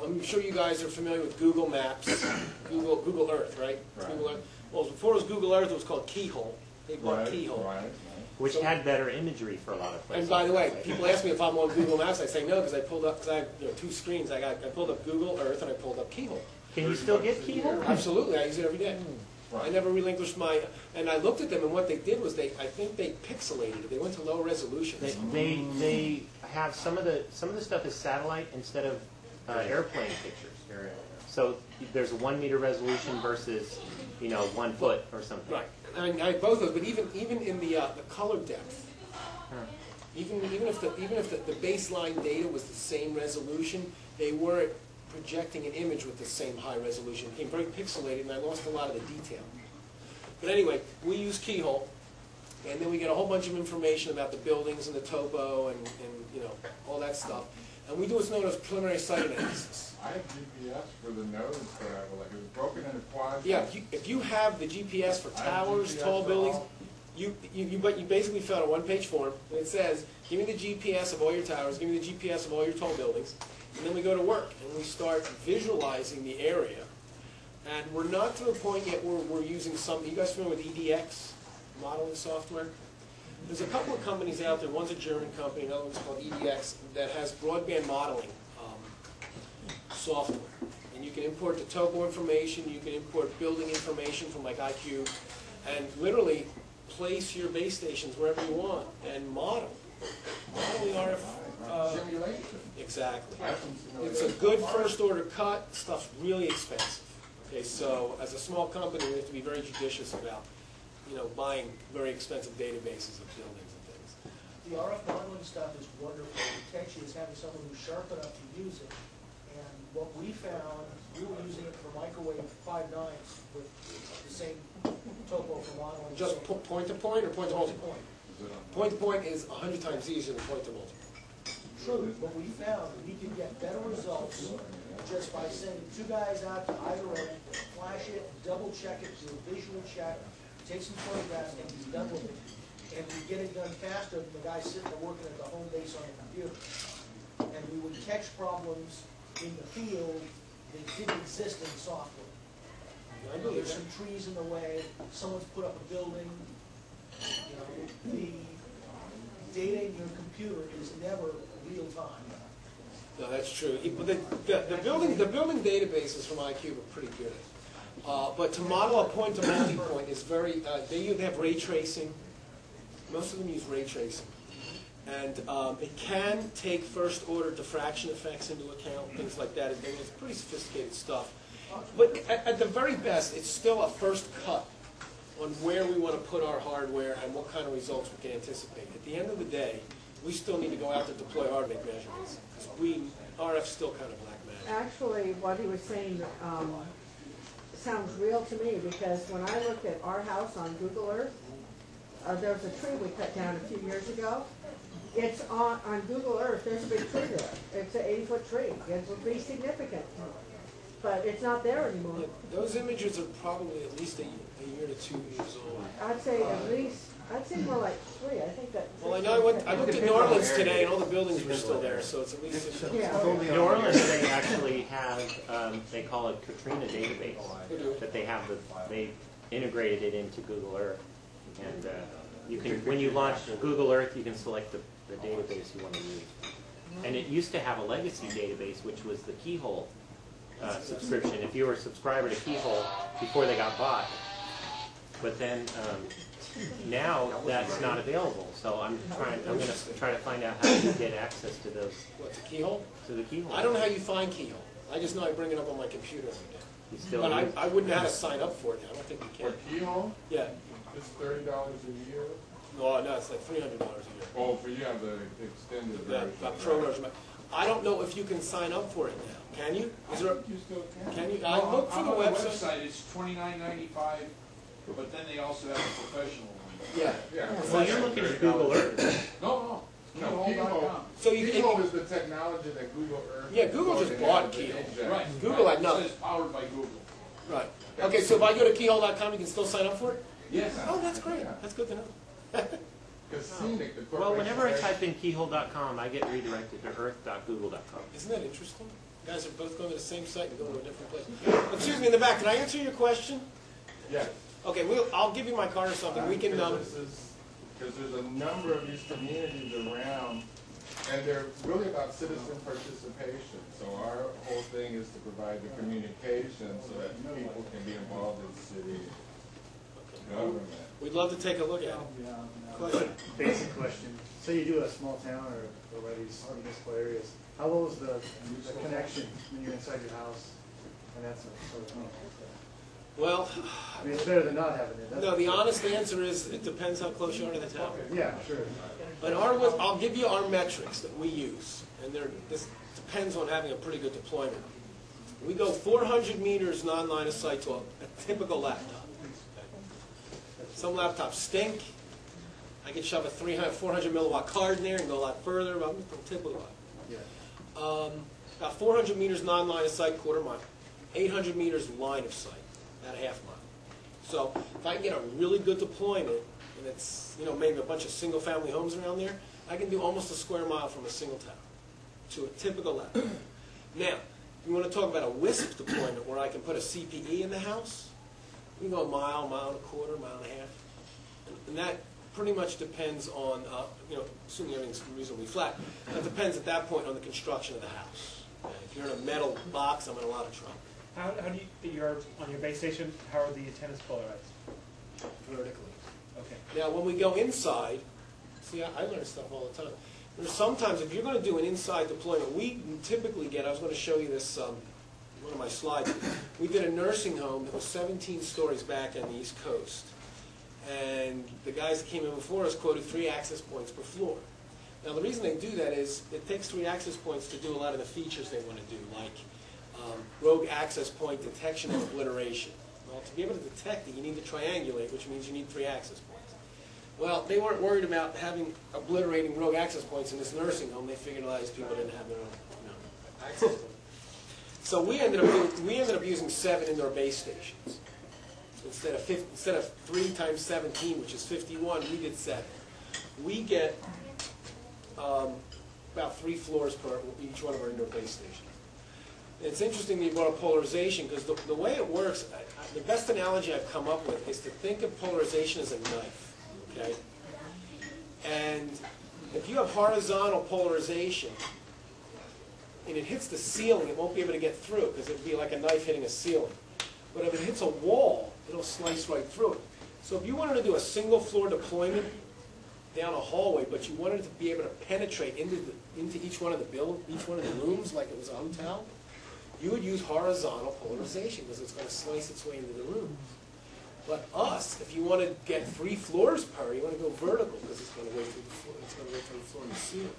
I'm sure you guys are familiar with Google Maps, Google Earth, right? Right. Google Earth. Well, before it was Google Earth, it was called Keyhole. They bought Keyhole. Right. Which had better imagery for a lot of places. And by the way, people ask me if I'm on Google Maps. I say no, because I pulled up, because I have 2 screens. I pulled up Google Earth and I pulled up Keyhole. Can you still get Keyhole? Absolutely, I use it every day. Right. I never relinquished my, and I looked at them, and what they did was I think they pixelated it. They went to low resolutions. They have some of the stuff is satellite instead of airplane pictures. So there's a 1 meter resolution versus 1 foot or something. Right. I have both of those, but even in the color depth, even if the baseline data was the same resolution, they weren't projecting an image with the same high resolution. It became very pixelated, and I lost a lot of the detail. But anyway, we use Keyhole, and then we get a whole bunch of information about the buildings and the topo and all that stuff. And we do what's known as preliminary site analysis. I have GPS for the nodes that I will, like, it was broken into quadrants. Yeah, if you have the GPS for towers, tall buildings, you basically fill out a 1-page form, and it says, give me the GPS of all your towers, give me the GPS of all your tall buildings, and then we go to work, and we start visualizing the area. And we're not to the point yet where we're using some, you guys familiar with EDX modeling software? There's a couple of companies out there, one's a German company, another one's called EDX, that has broadband modeling software. And you can import the topo information, you can import building information from like IQ, and literally place your base stations wherever you want, and model the RF. Simulation. Exactly. Simulation. It's a good first order cut, stuff's really expensive. Okay, so as a small company, we have to be very judicious about buying very expensive databases of buildings and things. The RF modeling stuff is wonderful. It takes you as having someone who's sharp enough to use it, and what we found, we were using it for microwave 5.9s with the same topo for modeling. Just point to point or point to multi? Point. Point to point is 100 times easier than point to multi. True, but we found we could get better results just by sending two guys out to either end, flash it, double check it, do a visual check, take some photographs, and be done with it. And we get it done faster than the guy sitting there working at the home base on the computer. And we would catch problems in the field that didn't exist in the software. There's some trees in the way, someone's put up a building. You know, the data in your computer is never real time. No, that's true. The building databases from iCube are pretty good. But to model a point to multi-point is very, they have ray tracing. Most of them use ray tracing. And it can take first order diffraction effects into account, things like that. It's pretty sophisticated stuff. But at the very best, it's still a first cut on where we want to put our hardware and what kind of results we can anticipate. At the end of the day, we still need to go out to deploy our big measurements. RF's still kind of black magic. Actually, what he was saying sounds real to me, because when I looked at our house on Google Earth, there was a tree we cut down a few years ago. It's on Google Earth, there's a big tree there. It's an 80-foot tree. It would be significant. But it's not there anymore. Yeah, those images are probably at least a year to 2 years old. I'd say at least, I'd say more like 3. I think that. Well, I know I looked at New Orleans today, and all the buildings were still there, so it's at least. Yeah. New Orleans, they actually have, they call it Katrina database, that they have they integrated it into Google Earth, and you can, when you launch Google Earth, you can select the database you want to use. And it used to have a legacy database, which was the Keyhole subscription. If you were a subscriber to Keyhole before they got bought, but then now that's not available. So I'm going to try to find out how to get access to those. What, to Keyhole? To the Keyhole. I don't know how you find Keyhole. I just know I bring it up on my computer every day. You still but I wouldn't know how to sign up for it now. I don't think you can. For Keyhole, Yeah. it's $30 a year. No, it's like $300 a year. Oh, for you have the extended version. That program. I don't know if you can sign up for it now. Can you? Is there? You still Can you? I look for the website. It's $29.95, but then they also have a professional one. Yeah. Yeah. Well, you're looking at Google Earth. No. Keyhole. So you Keyhole is the technology that Google Earth. Yeah, Google just bought Keyhole. Right. Google had It nothing. says powered by Google. Right. Okay, so if I go to keyhole.com, you can still sign up for it? Yes. Oh, that's great. That's good to know. Because Scenic, the Well, whenever I corporation- type in keyhole.com, I get redirected to earth.google.com. Isn't that interesting? You guys are both going to the same site and going to a different place. Excuse me, in the back, can I answer your question? Yes. Okay, I'll give you my card or something. We can. Because there's a number of these communities around, and they're really about citizen participation. So our whole thing is to provide the communication so that people can be involved in city government. We'd love to take a look at it. Question? Basic question. Say you do a small town or one of these municipal areas. How low is the connection when you're inside your house? And that's sort of thing. Well, I mean, it's better than not having it. no, the honest answer is it depends how close you are to the tower. Yeah, sure. But I'll give you our metrics that we use, and this depends on having a pretty good deployment. We go 400 meters non-line of sight to a typical laptop. Some laptops stink. I can shove a 400 milliwatt card in there and go a lot further. I'm typically about 400 meters non-line of sight, quarter mile. 800 meters line of sight, about a half mile. So if I can get a really good deployment, and it's maybe a bunch of single-family homes around there, I can do almost a square mile from a single tower to a typical laptop. Now, if you want to talk about a WISP deployment where I can put a CPE in the house, we can go a mile, mile and a quarter, mile and a half. And that pretty much depends on, assuming everything's reasonably flat, that depends at that point on the construction of the house. If you're in a metal box, I'm in a lot of trouble. How do you, on your base station, how are the antennas polarized? Vertically. Okay. Now, when we go inside, see, I learn stuff all the time. There's sometimes, if you're going to do an inside deployment, we typically get, I was going to show you this, one of my slides. We did a nursing home that was 17 stories back on the East Coast. And the guys that came in before us quoted 3 access points per floor. Now, the reason they do that is it takes 3 access points to do a lot of the features they want to do, like rogue access point detection and obliteration. Well, to be able to detect it, you need to triangulate, which means you need 3 access points. Well, they weren't worried about having obliterating rogue access points in this nursing home. They figured a lot of these people didn't have their own access points. So we ended up using 7 indoor base stations. Instead of 3 times 17, which is 51, we did 7. We get about 3 floors per each one of our indoor base stations. It's interesting that you brought up polarization, because the way it works, the best analogy I've come up with is to think of polarization as a knife, okay? And if you have horizontal polarization, and it hits the ceiling, it won't be able to get through, because it would be like a knife hitting a ceiling. But if it hits a wall, it'll slice right through it. So if you wanted to do a single floor deployment down a hallway, but you wanted to be able to penetrate into each one of the rooms like it was a hotel, you would use horizontal polarization because it's going to slice its way into the room. But if you want to get 3 floors per, you want to go vertical because it's going to go through the floor. It's going to go through the floor and the ceiling.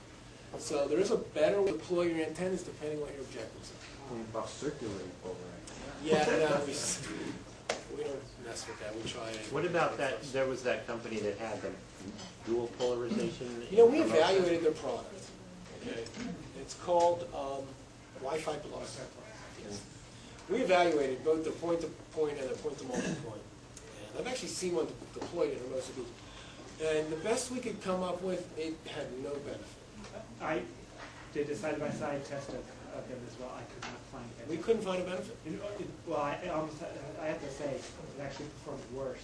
So there is a better way to deploy your antennas depending on what your objectives are. About circulating polarization. Yeah, no, we don't mess with that. We try and. What about that? There was that company that had the dual polarization. You know, we evaluated their product. Okay, it's called Wi-Fi Plus. Yes. We evaluated both the point-to-point and the point-to-multipoint. And I've actually seen one deployed in most of these. And the best we could come up with, it had no benefit. I did a side-by-side test of them as well. I could not find it. We couldn't find a benefit. Well, I have to say, it actually performed worse.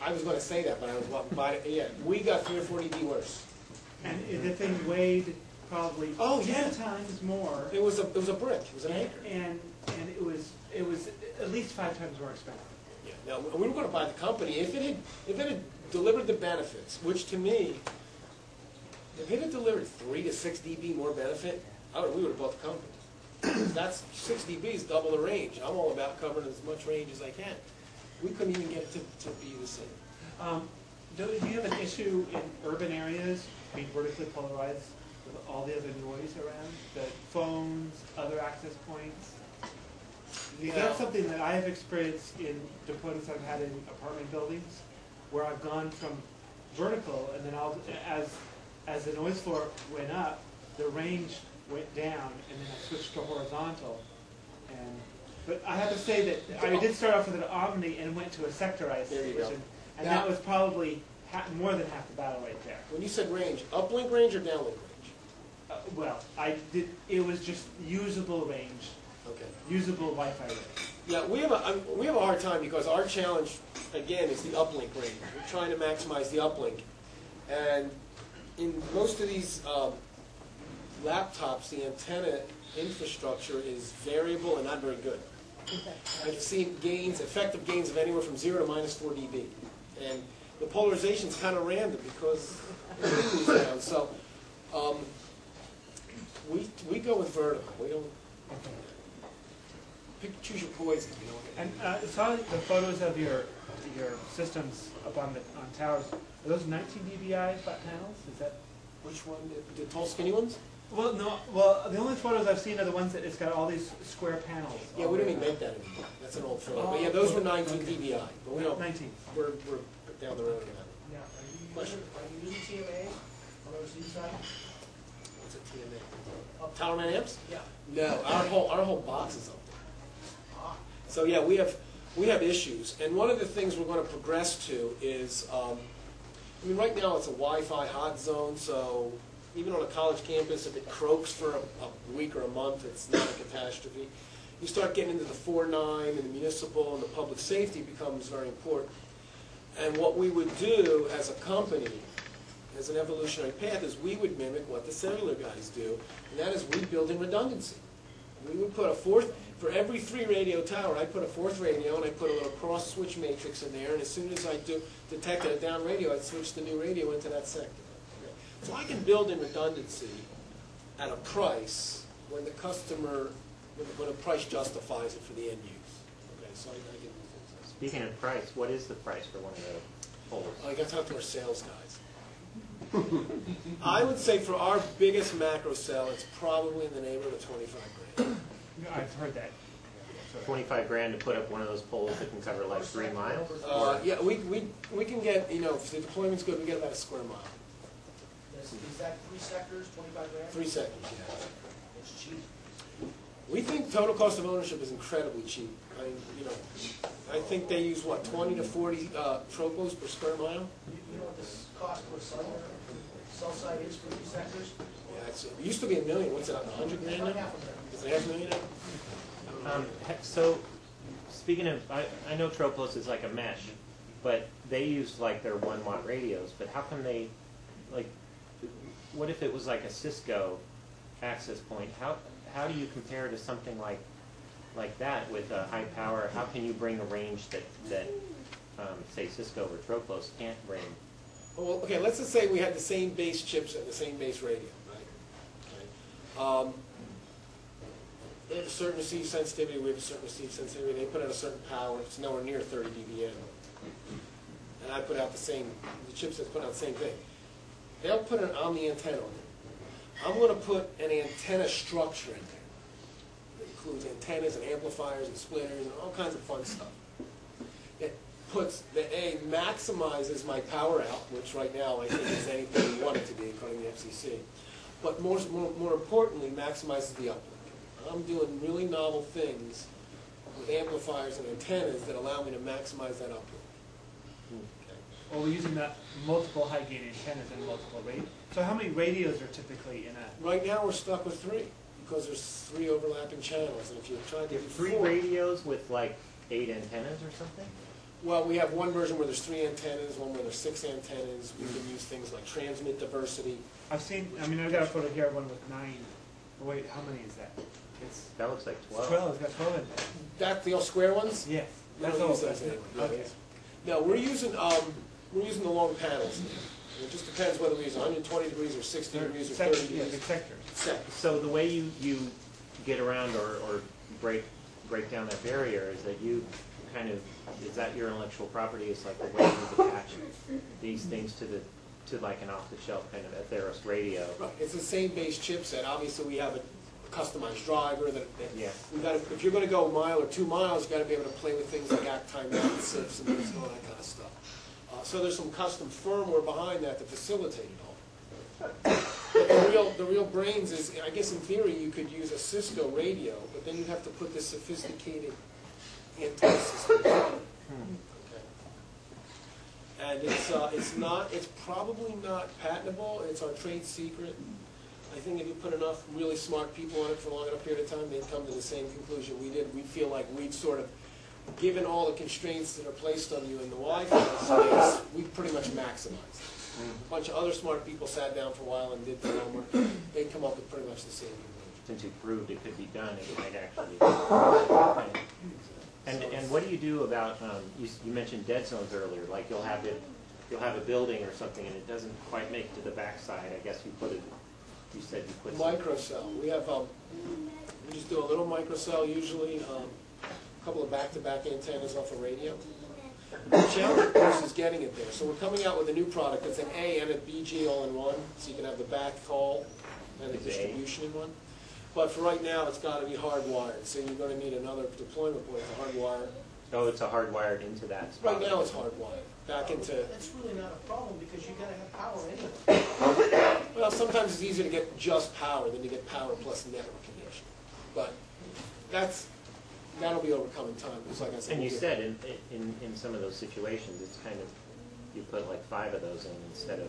I was going to say that, but I was about it. Yeah, we got 3 or 4 dB worse. And the thing weighed probably 10 times more. It was a brick. It was an anchor. And it was at least 5 times more expensive. Yeah. Now we were going to buy the company if it had delivered the benefits, which to me, if it had delivered 3 to 6 dB more benefit, we would have bought the company. That's 6 dB is double the range. I'm all about covering as much range as I can. We couldn't even get it to be the same. Do you have an issue in urban areas being vertically polarized with all the other noise around? The phones, other access points? That's something that I have experienced in deployments I've had in apartment buildings, where I've gone from vertical, and then as the noise floor went up, the range went down, and then I switched to horizontal. But I have to say that I did start off with an Omni and went to a sectorized solution, and that was probably more than half the battle right there. When you said range, uplink range or downlink range? Well, it was just usable range. Okay. Usable Wi-Fi range. Yeah, we have a hard time because our challenge, again, is the uplink range. We're trying to maximize the uplink. And in most of these laptops, the antenna infrastructure is variable and not very good. I've seen effective gains of anywhere from 0 to -4 dB. And the polarization is kind of random because it moves down. So we go with vertical. We don't choose your poison. You know. And I saw the photos of your systems up on towers. Are those 19 dBi flat panels? Is that which one? The tall, skinny ones? Well, no. Well, the only photos I've seen are the ones that it's got all these square panels. Yeah, we don't even make that anymore. That's an old photo. But yeah, those were 19 dBi. But we don't. 19. We're down the road on that. Yeah. Are you using TMA on those Suitsat? What's a TMA? Towerman amps? Yeah. No, our whole box is up there. So yeah, we have issues, and one of the things we're going to progress to is, I mean, right now it's a Wi-Fi hot zone, so even on a college campus, if it croaks for a week or a month, it's not a catastrophe. You start getting into the 4.9 and the municipal and the public safety becomes very important. And what we would do as a company, as an evolutionary path, is we would mimic what the cellular guys do, and that is we build in redundancy. We would put a fourth, for every 3 radio tower, I put a 4th radio and I put a little cross switch matrix in there, and as soon as I detected a down radio, I'd switch the new radio into that sector. Okay. So I can build in redundancy at a price when the customer, when a price justifies it for the end use. Okay, so I can do things. Speaking of price, what is the price for one of the poles? I got to talk to our sales guys. I would say for our biggest macro cell, it's probably in the neighborhood of 25 grand. I've heard that. $25 grand to put up one of those poles that can cover like 3 miles? Yeah, we can get, you know, if the deployment's good, we get about a square mile. Is that 3 sectors, 25 grand? 3 sectors, yeah. It's cheap. We think total cost of ownership is incredibly cheap. I think they use, what, 20 to 40 tropos per square mile? You know what this cost for a cell site is for 3 sectors? Yeah, it used to be $1 million. What's it, 100 grand now? Is it $500,000 now? So, speaking of, I know Tropos is like a mesh, but they use like their 1 watt radios, but how come they, like, what if it was like a Cisco access point? How do you compare to something like that with a high power? How can you bring a range that say Cisco or Tropos can't bring? Well, okay, let's just say we had the same base chips and the same base radio, right? Okay. They have a certain receive sensitivity, we have a certain receive sensitivity. They put out a certain power, it's nowhere near 30 dBm. And I put out the chips that put out the same thing. They'll put it on the antenna. I'm going to put an antenna structure in there. It includes antennas and amplifiers and splitters and all kinds of fun stuff. It maximizes my power out, which right now I think is anything we want it to be according to the FCC. But more importantly, maximizes the uplink. I'm doing really novel things with amplifiers and antennas that allow me to maximize that uplink. Okay. Well, we're using that multiple high gain antennas and multiple radios. So how many radios are typically in a? Right now we're stuck with 3 because there's 3 overlapping channels, and if you're trying to do 3 4, radios with like 8 antennas or something? well, we have one version where there's 3 antennas, one where there's 6 antennas. We can use things like transmit diversity. I've seen. I mean, I've got a photo here of one with 9. Oh, wait, how many is that? That looks like 12. 12. It's got 12 in there. That the square ones? Yes. We That's don't all. use those anymore. Okay. No, we're using the long panels now. It just depends whether we use 120 degrees or 60 degrees or 30 Yeah, degrees. big sectors. Sectors. So the way you get around or break down that barrier is that you kind of, is that your intellectual property? Is like the way you attach these things to like an off-the-shelf kind of Etheros radio. Right. It's the same base chipset. Obviously, we have a customized driver that Yeah. we got. If you're going to go a mile or 2 miles, you got to be able to play with things like act time and SIFs and all that kind of stuff. So there's some custom firmware behind that to facilitate it all. But the real brains is, I guess in theory you could use a Cisco radio, but then you'd have to put this sophisticated antenna system in. Okay. And it's probably not patentable. It's our trade secret. I think if you put enough really smart people on it for a long enough period of time, they'd come to the same conclusion we did. We feel like we'd sort of, given all the constraints that are placed on you in the Wi-Fi space, we pretty much maximized it. A bunch of other smart people sat down for a while and did the homework. They'd come up with pretty much the same conclusion. Since you proved it could be done, it might actually be done. And what do you do about, you mentioned dead zones earlier, like you'll have a building or something and it doesn't quite make to the backside. I guess you said you put Microcell. We have, we just do a little microcell usually, a couple of back-to-back antennas off a radio. The challenge, of course, is getting it there. So we're coming out with a new product that's an A and a BG all in one, so you can have the back call and the distribution in one. But for right now, it's got to be hardwired, so you're going to need another deployment point to hardwire. Oh, it's a hardwired into that spot. Right now, it's hardwired. Back into... That's really not a problem because you got to have power anyway. Well, sometimes it's easier to get just power than to get power plus network connection. But that'll be overcome in time. Just like I said. And you said in some of those situations, it's kind of, you put like 5 of those in instead of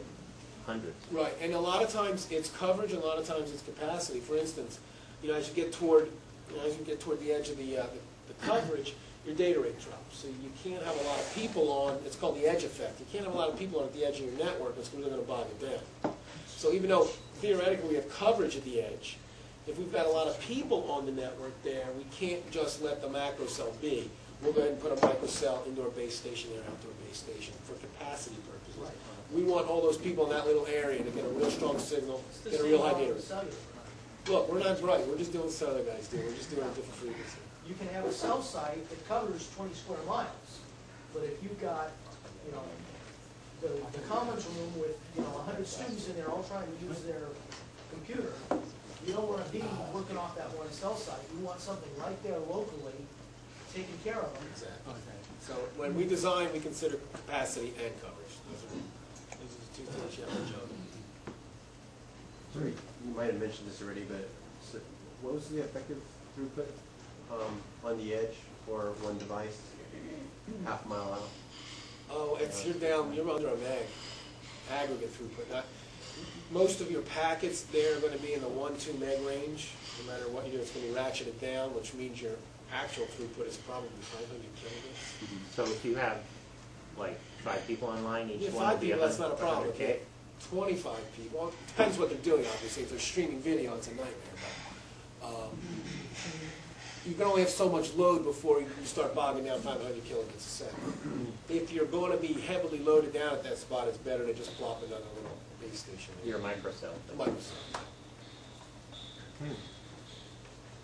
hundreds. Right, and a lot of times it's coverage, and a lot of times it's capacity. For instance, as you get toward the edge of the coverage, your data rate drops. So you can't have a lot of people on. It's called the edge effect. You can't have a lot of people on at the edge of your network. It's really going to bog it down. So even though theoretically we have coverage at the edge, if we've got a lot of people on the network there, we can't just let the macro cell be. We'll go ahead and put a microcell indoor base station there, outdoor base station for capacity purposes. Right. We want all those people in that little area to get a real strong signal, get a real high data rate. Look, we're not bright. We're just doing what some other guys do. We're just doing a different frequency. You can have a cell site that covers 20 square miles, but if you've got, the commons room with, 100 students in there all trying to use their computer, you don't want to be working off that one cell site. You want something right there locally taken care of them. Exactly. So when we design, we consider capacity and coverage. Those are the two things you have to juggle. Sorry, you might have mentioned this already, but what was the effective throughput on the edge for one device, half a mile out? Oh, you're under a meg, aggregate throughput. Now, most of your packets there are going to be in the 1-2 meg range. No matter what you do, it's going to be ratcheted down, which means your actual throughput is probably 500 kilobits. So if you have like 5 people online, each Yeah, one 5 will be people, that's not a problem. 100K. 25 people, well, it depends what they're doing, obviously. If they're streaming video, it's a nightmare. But, you can only have so much load before you start bogging down 500 kilobits a second. If you're going to be heavily loaded down at that spot, it's better to just plop another little base station. Your microcell. Microcell.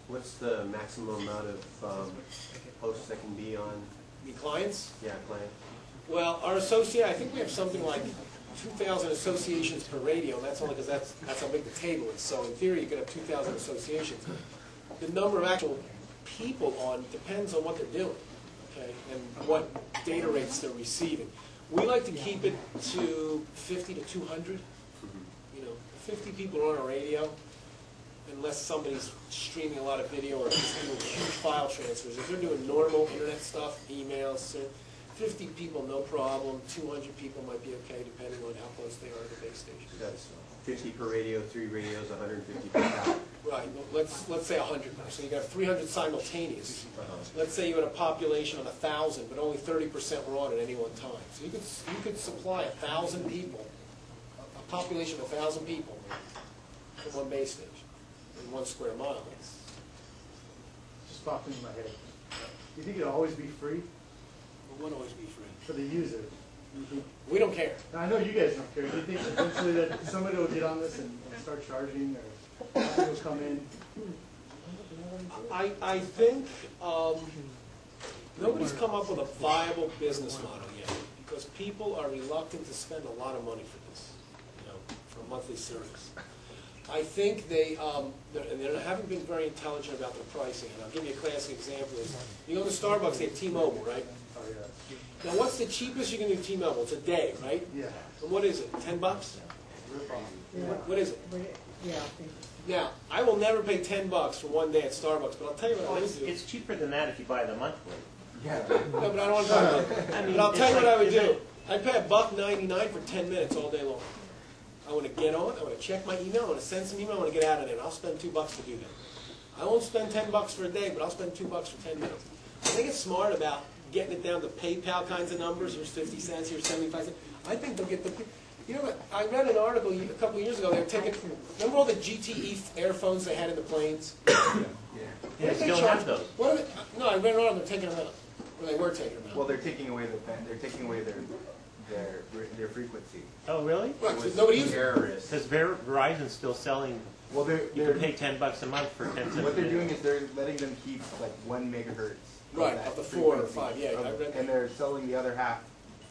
What's the maximum amount of hosts that can be on? The clients? Yeah, client. Well, our associate, I think we have something like 2,000 associations per radio, and that's only because that's how big the table is. So in theory, you could have 2,000 associations. The number of actual people on depends on what they're doing, okay, and what data rates they're receiving. We like to keep it to 50 to 200. You know, 50 people are on a radio, unless somebody's streaming a lot of video or just doing huge file transfers. If they're doing normal internet stuff, emails, 50 people, no problem. 200 people might be okay, depending on how close they are to the base station. That's 50 per radio, 3 radios, 150 per tower. Right. Well, let's say 100. So you got 300 simultaneous. Let's say you had a population of 1,000, but only 30% were on at any one time. So you could supply 1,000 people, a population of 1,000 people, from one base station in 1 square mile. Just popped into my head. Do you think it'll always be free? It won't always be free. For the user? We don't care. Now, I know you guys don't care. Do you think eventually that somebody will get on this and start charging, or somebody will come in? I think nobody's come up with a viable business model yet, because people are reluctant to spend a lot of money for this, you know, for a monthly service. I think they haven't been very intelligent about their pricing. And I'll give you a classic example. You go to Starbucks, they have T-Mobile, right? Oh, yeah. Now, what's the cheapest you can do T-Mobile? It's a day, right? Yeah. And what is it, 10 bucks? Yeah. What is it? Yeah, I think. Now, I will never pay 10 bucks for 1 day at Starbucks, but I'll tell you what I would do. It's cheaper than that if you buy the monthly. Yeah. No, but I don't want to talk about that. But I'll tell you what I would do. I'd pay $1.99 for 10 minutes all day long. I want to get on, I want to check my email, I want to send some email, I want to get out of there, and I'll spend $2 to do that. I won't spend 10 bucks for a day, but I'll spend $2 for 10 minutes. I think it's smart about getting it down to PayPal kinds of numbers. Here's 50 cents, here's 75 cents. I think they'll get the... You know what, I read an article a couple of years ago, they were taking... Remember all the GTE airphones they had in the planes? Yeah, they still have those. What are they, no, I read an article, they're taking them out. Or they were taking them out. Well, they're taking away their frequency. Oh, really? Right, 'cause nobody uses them. Terrorists. Because Verizon's still selling, Well, you can pay 10 bucks a month for 10 cents. what they're doing is they're letting them keep like 1 megahertz. of Right, that up to 4 or frequency 5, yeah, I read that. And they're selling the other half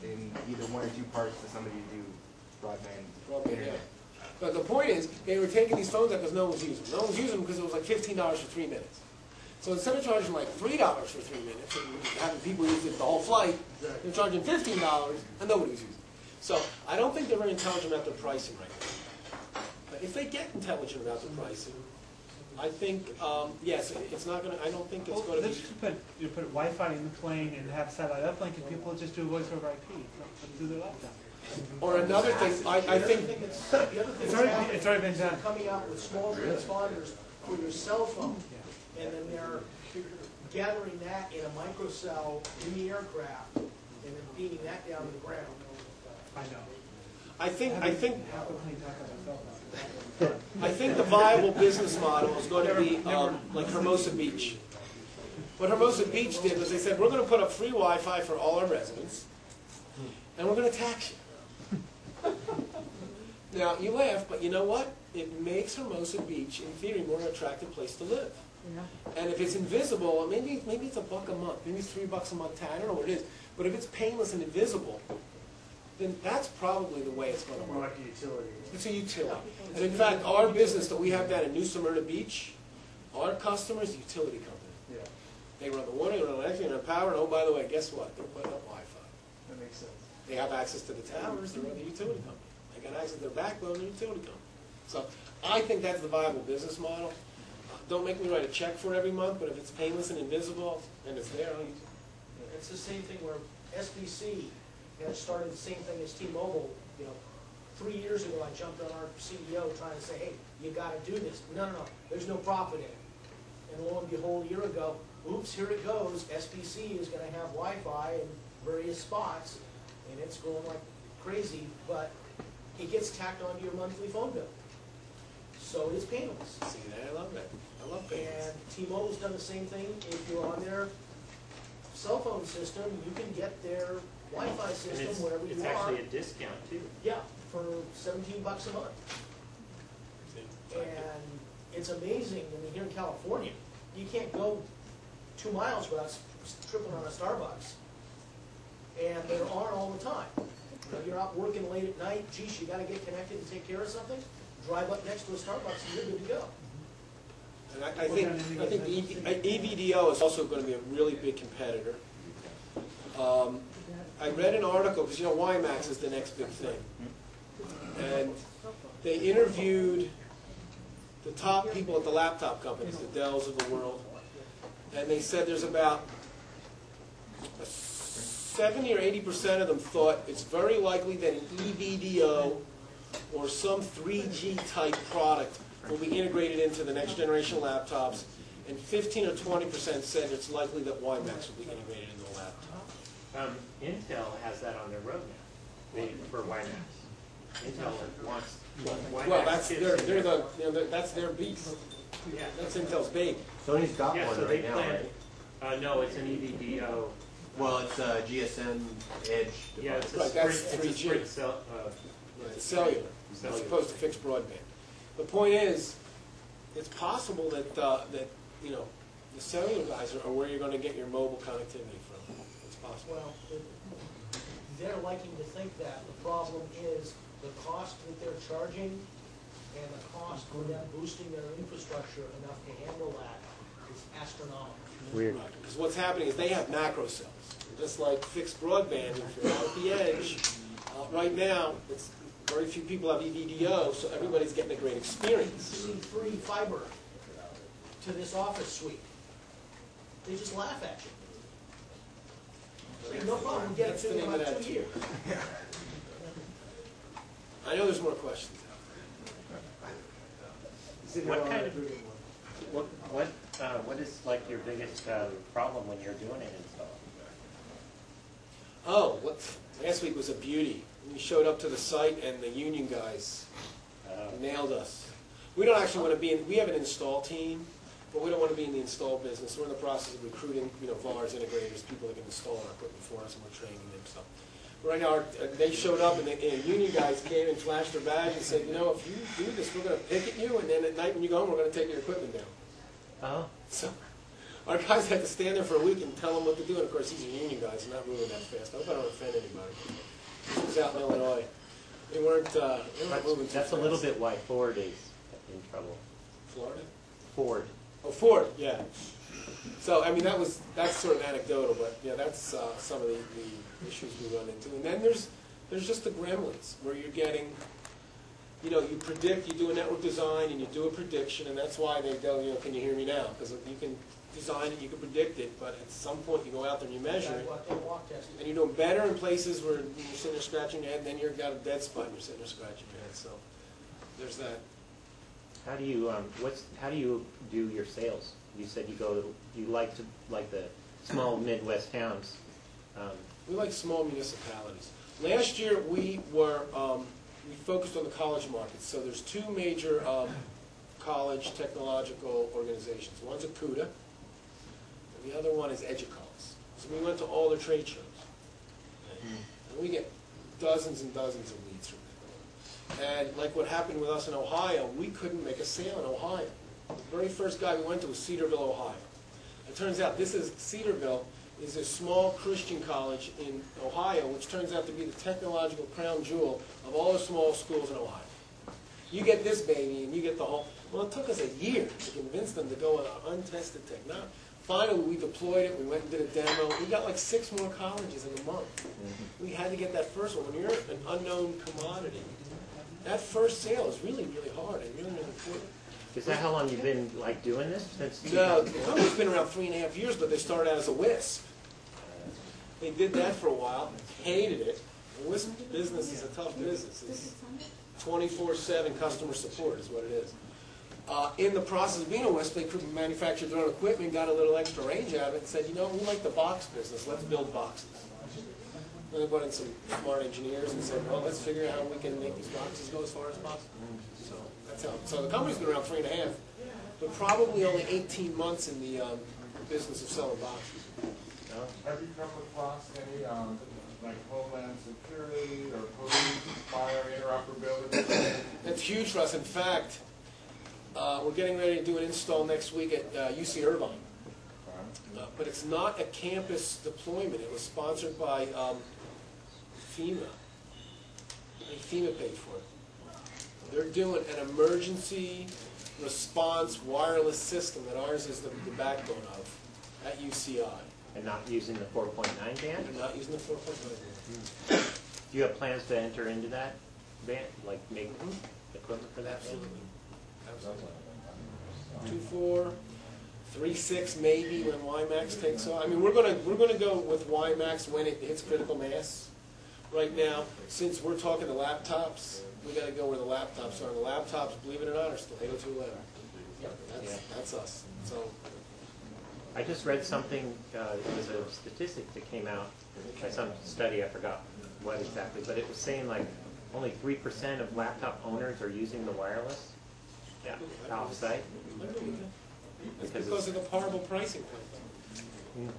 in either 1 or 2 parts to somebody to do broadband Yeah. internet. But the point is, they were taking these phones out because no one was using them. No one was using them because it was like $15 for 3 minutes. So instead of charging like $3 for 3 minutes and having people use it the whole flight, they're charging $15 and nobody was using it. So I don't think they're very intelligent about their pricing right now. But if they get intelligent about their pricing, I think, yes, it's not going to, I don't think it's going to be... You put Wi-Fi in the plane and have satellite uplink, and people just do voice over IP. Do their laptop. Or another thing, I think... The other thing It's already been done. coming out with small transponders for your cell phone, and then they're gathering that in a microcell in the aircraft, and then feeding that down to the ground. I know. I think How can we talk about cell phones? I think the viable business model is going to be like Hermosa Beach. What Hermosa Beach did was they said, we're going to put up free Wi-Fi for all our residents, and we're going to tax you. Now, you laugh, but you know what? It makes Hermosa Beach, in theory, more an attractive place to live. Yeah. And if it's invisible, maybe it's $1 a month, maybe it's $3 a month, I don't know what it is. But if it's painless and invisible, then that's probably the way it's going to More work. like a utility. It's a utility. And in fact, our business that we have down in New Smyrna Beach, our customer is a utility company. Yeah. They run the water, they run the electric, they run power, and oh, by the way, guess what? They're putting up Wi-Fi. That makes sense. They have access to the towers, they're the utility company. They got access to their backbone, the utility company. So I think that's the viable business model. Don't make me write a check for it every month, but if it's painless and invisible, and it's there, I'll use it. It's the same thing where SBC has started the same thing as T-Mobile. 3 years ago, I jumped on our CEO trying to say, hey, you gotta do this. No, there's no profit in it. And lo and behold, a year ago, oops, here it goes. SBC is gonna have Wi-Fi in various spots, and it's going like crazy, but it gets tacked onto your monthly phone bill. So it's painless. See that? I love that. I love painless. And T-Mobile's done the same thing. If you're on their cell phone system, you can get their Wi-Fi system wherever you are. It's actually a discount too. Yeah, for $17 a month. And it's amazing. I mean, here in California, you can't go 2 miles without tripping on a Starbucks. And there aren't all the time. You're out working late at night. Geez, you got to get connected and take care of something. Drive up next to a Starbucks and you're good to go. And I think the EVDO is also going to be a really big competitor. I read an article, because WiMAX is the next big thing. And they interviewed the top people at the laptop companies, the Dells of the world, and they said there's about 70 or 80% of them thought it's very likely that an EVDO or some 3G type product will be integrated into the next generation laptops, and 15 or 20% said it's likely that WiMAX will be integrated into the laptop. Intel has that on their roadmap for WiMAX. Intel wants WiMAX. Well, that's their beast. Yeah. That's Intel's baby. Sony's got one so right now, right? No, it's an EVDO. Well, it's a GSM Edge device. Yeah, it's Right, that's 3G. It's Cellular, as opposed to fixed broadband. The point is, it's possible that the cellular guys are where you're going to get your mobile connectivity from. It's possible. Well, they're liking to think that. The problem is the cost that they're charging and the cost for them boosting their infrastructure enough to handle that is astronomical. Weird. Because what's happening is they have macro cells. Just like fixed broadband, if you're out at the edge, right now, very few people have EVDO, so everybody's getting a great experience. You need free fiber to this office suite. They just laugh at you. Say, no problem, we'll get it to you in about 2 years. I know there's more questions. What kind of what is like your biggest problem when you're doing an install? Oh, last week was a beauty. We showed up to the site and the union guys nailed us. We don't actually want to be in, we have an install team, but we don't want to be in the install business. We're in the process of recruiting, VARs, integrators, people that can install our equipment for us, and we're training them. So right now, they showed up, and the union guys came and flashed their badge and said, if you do this, we're going to picket you, and then at night when you go home, we're going to take your equipment down. Oh. So our guys had to stand there for a week and tell them what to do, and of course, these are union guys, and not moving that fast. I hope I don't offend anybody. This was out in Illinois. They weren't moving too That's fast. a little bit why Ford is in trouble. Florida? Ford. Oh, Ford, yeah. So, I mean, that's sort of anecdotal, but yeah, that's some of the issues we run into. And then there's just the gremlins, where you're getting, you predict, you do a network design, and you do a prediction, and that's why they go, can you hear me now? Because you can design it, you can predict it, but at some point you go out there and you measure it, and you're doing better in places where you're sitting there scratching your head, and then you've got a dead spot and you're sitting there scratching your head. So there's that. How do you do your sales? You said you like the small Midwest towns. We like small municipalities. Last year we focused on the college market. So there's two major college technological organizations. One's ACUDA, and the other one is EDUCALS. So we went to all their trade shows. And we get dozens and dozens of leads from them. And like what happened with us in Ohio, we couldn't make a sale in Ohio. The very first guy we went to was Cedarville, Ohio. It turns out Cedarville is a small Christian college in Ohio, which turns out to be the technological crown jewel of all the small schools in Ohio. You get this baby and you get the whole, well, it took us a year to convince them to go with our untested technology. Finally, we deployed it, we went and did a demo. We got like 6 more colleges in a month. We had to get that first one. When you're an unknown commodity, that first sale is really, really hard and really, really important. Is that how long you've been like doing this? Since No, the company's been around 3.5 years, but they started out as a WISP. They did that for a while, hated it. A WISP business is a tough business. It's 24/7 customer support is what it is. In the process of being a WISP, they could manufacture their own equipment, got a little extra range out of it, and said, you know, we like the box business, let's build boxes. Then they brought in some smart engineers and said, well, let's figure out how we can make these boxes go as far as possible. So that's how. So the company's been around 3.5, but probably only 18 months in the business of selling boxes. Have you come across any, like Homeland Security or police, fire interoperability? That's huge for us. In fact, we're getting ready to do an install next week at UC Irvine. But it's not a campus deployment. It was sponsored by FEMA. FEMA paid for it. They're doing an emergency response wireless system that ours is the backbone of at UCI. And not using the 4.9 band? And not using the 4.9 band. Do you have plans to enter into that band, like make equipment for that? Absolutely. Absolutely. 2.4, 3.6 maybe when WiMAX takes off. I mean, we're gonna go with WiMAX when it hits critical mass. Right now, since we're talking to laptops, we got to go where the laptops are. The laptops, believe it or not, are still 802.11. That's us. So. I just read something, it was a statistic that came out by some study, I forgot what exactly, but it was saying like only 3% of laptop owners are using the wireless off-site. It's because of the horrible pricing point.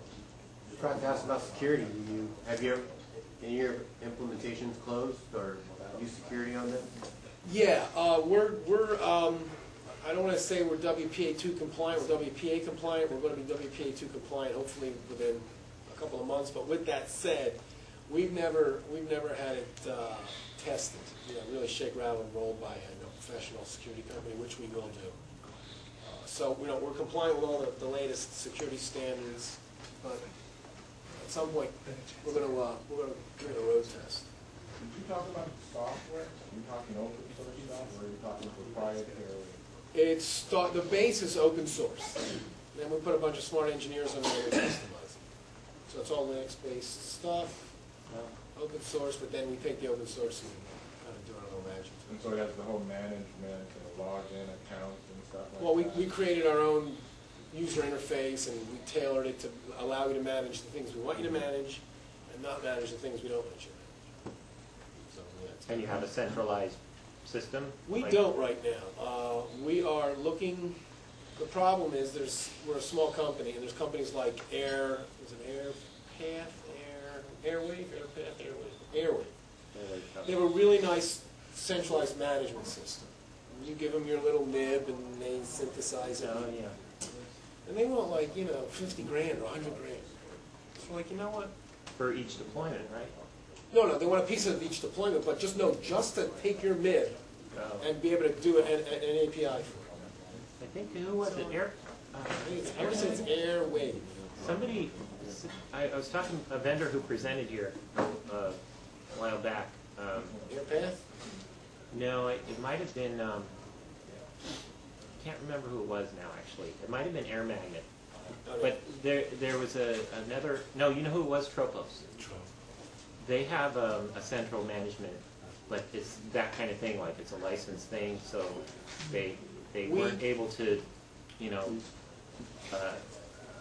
I forgot to ask about security. Have you ever, any of your implementations closed or use security on them? Yeah, we're I don't want to say we're WPA2 compliant. We're WPA compliant. We're going to be WPA2 compliant hopefully within a couple of months. But with that said, we've never had it tested, really shake, rattle, and roll by a professional security company, which we will do. So we're compliant with all the latest security standards, but at some point we're going to give it a road test. Did you talk about the software? Are you talking open source stuff, or are you talking proprietary? It's the base is open source. Then we put a bunch of smart engineers on there to customize it. So it's all Linux-based stuff, open source. But then we take the open source and kind of do our own magic. And so it has the whole management and login accounts and stuff like Well, that. we created our own user interface, and we tailored it to allow you to manage the things we want you to manage, and not manage the things we don't want you to manage. So, and you have a centralized system? We don't right now. We are looking. The problem is we're a small company, and there's companies like Airwave, Airwave. They have a really nice centralized management system. You give them your little nib, and they synthesize it. Oh, yeah. And they want like, $50 grand or $100 grand. So like, you know what? For each deployment, right? No, they want a piece of each deployment, but just to take your MIB and be able to do an API for it. I think, who was it? I would say it's Airwave. Somebody, I was talking to a vendor who presented here a while back. Airpath? No, it might have been, I can't remember who it was now, actually. It might have been Air Magnet. But there was another, no, you know who it was? Tropos. They have a central management, like it's that kind of thing, like it's a licensed thing, so they weren't able to,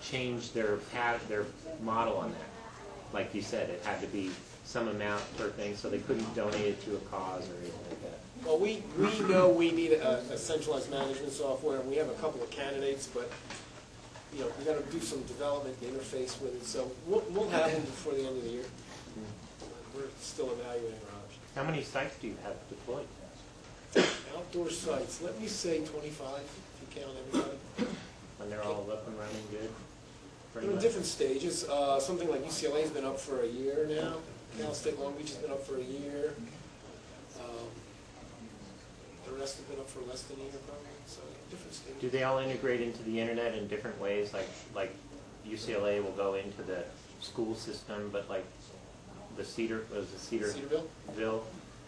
change their model on that. Like you said, it had to be some amount per thing, so they couldn't donate it to a cause or anything like that. Well, we know we need a centralized management software, and we have a couple of candidates, but we got to do some development interface with it, so we'll have them before the end of the year. We're still evaluating our options. How many sites do you have deployed? Outdoor sites, let me say 25, if you count everybody. When they're all up and running good? They're in different stages. Something like UCLA's been up for a year now. Cal State Long Beach has been up for a year. The rest have been up for less than a year, probably. So different stages. Do they all integrate into the internet in different ways? Like UCLA will go into the school system, but like the Cedarville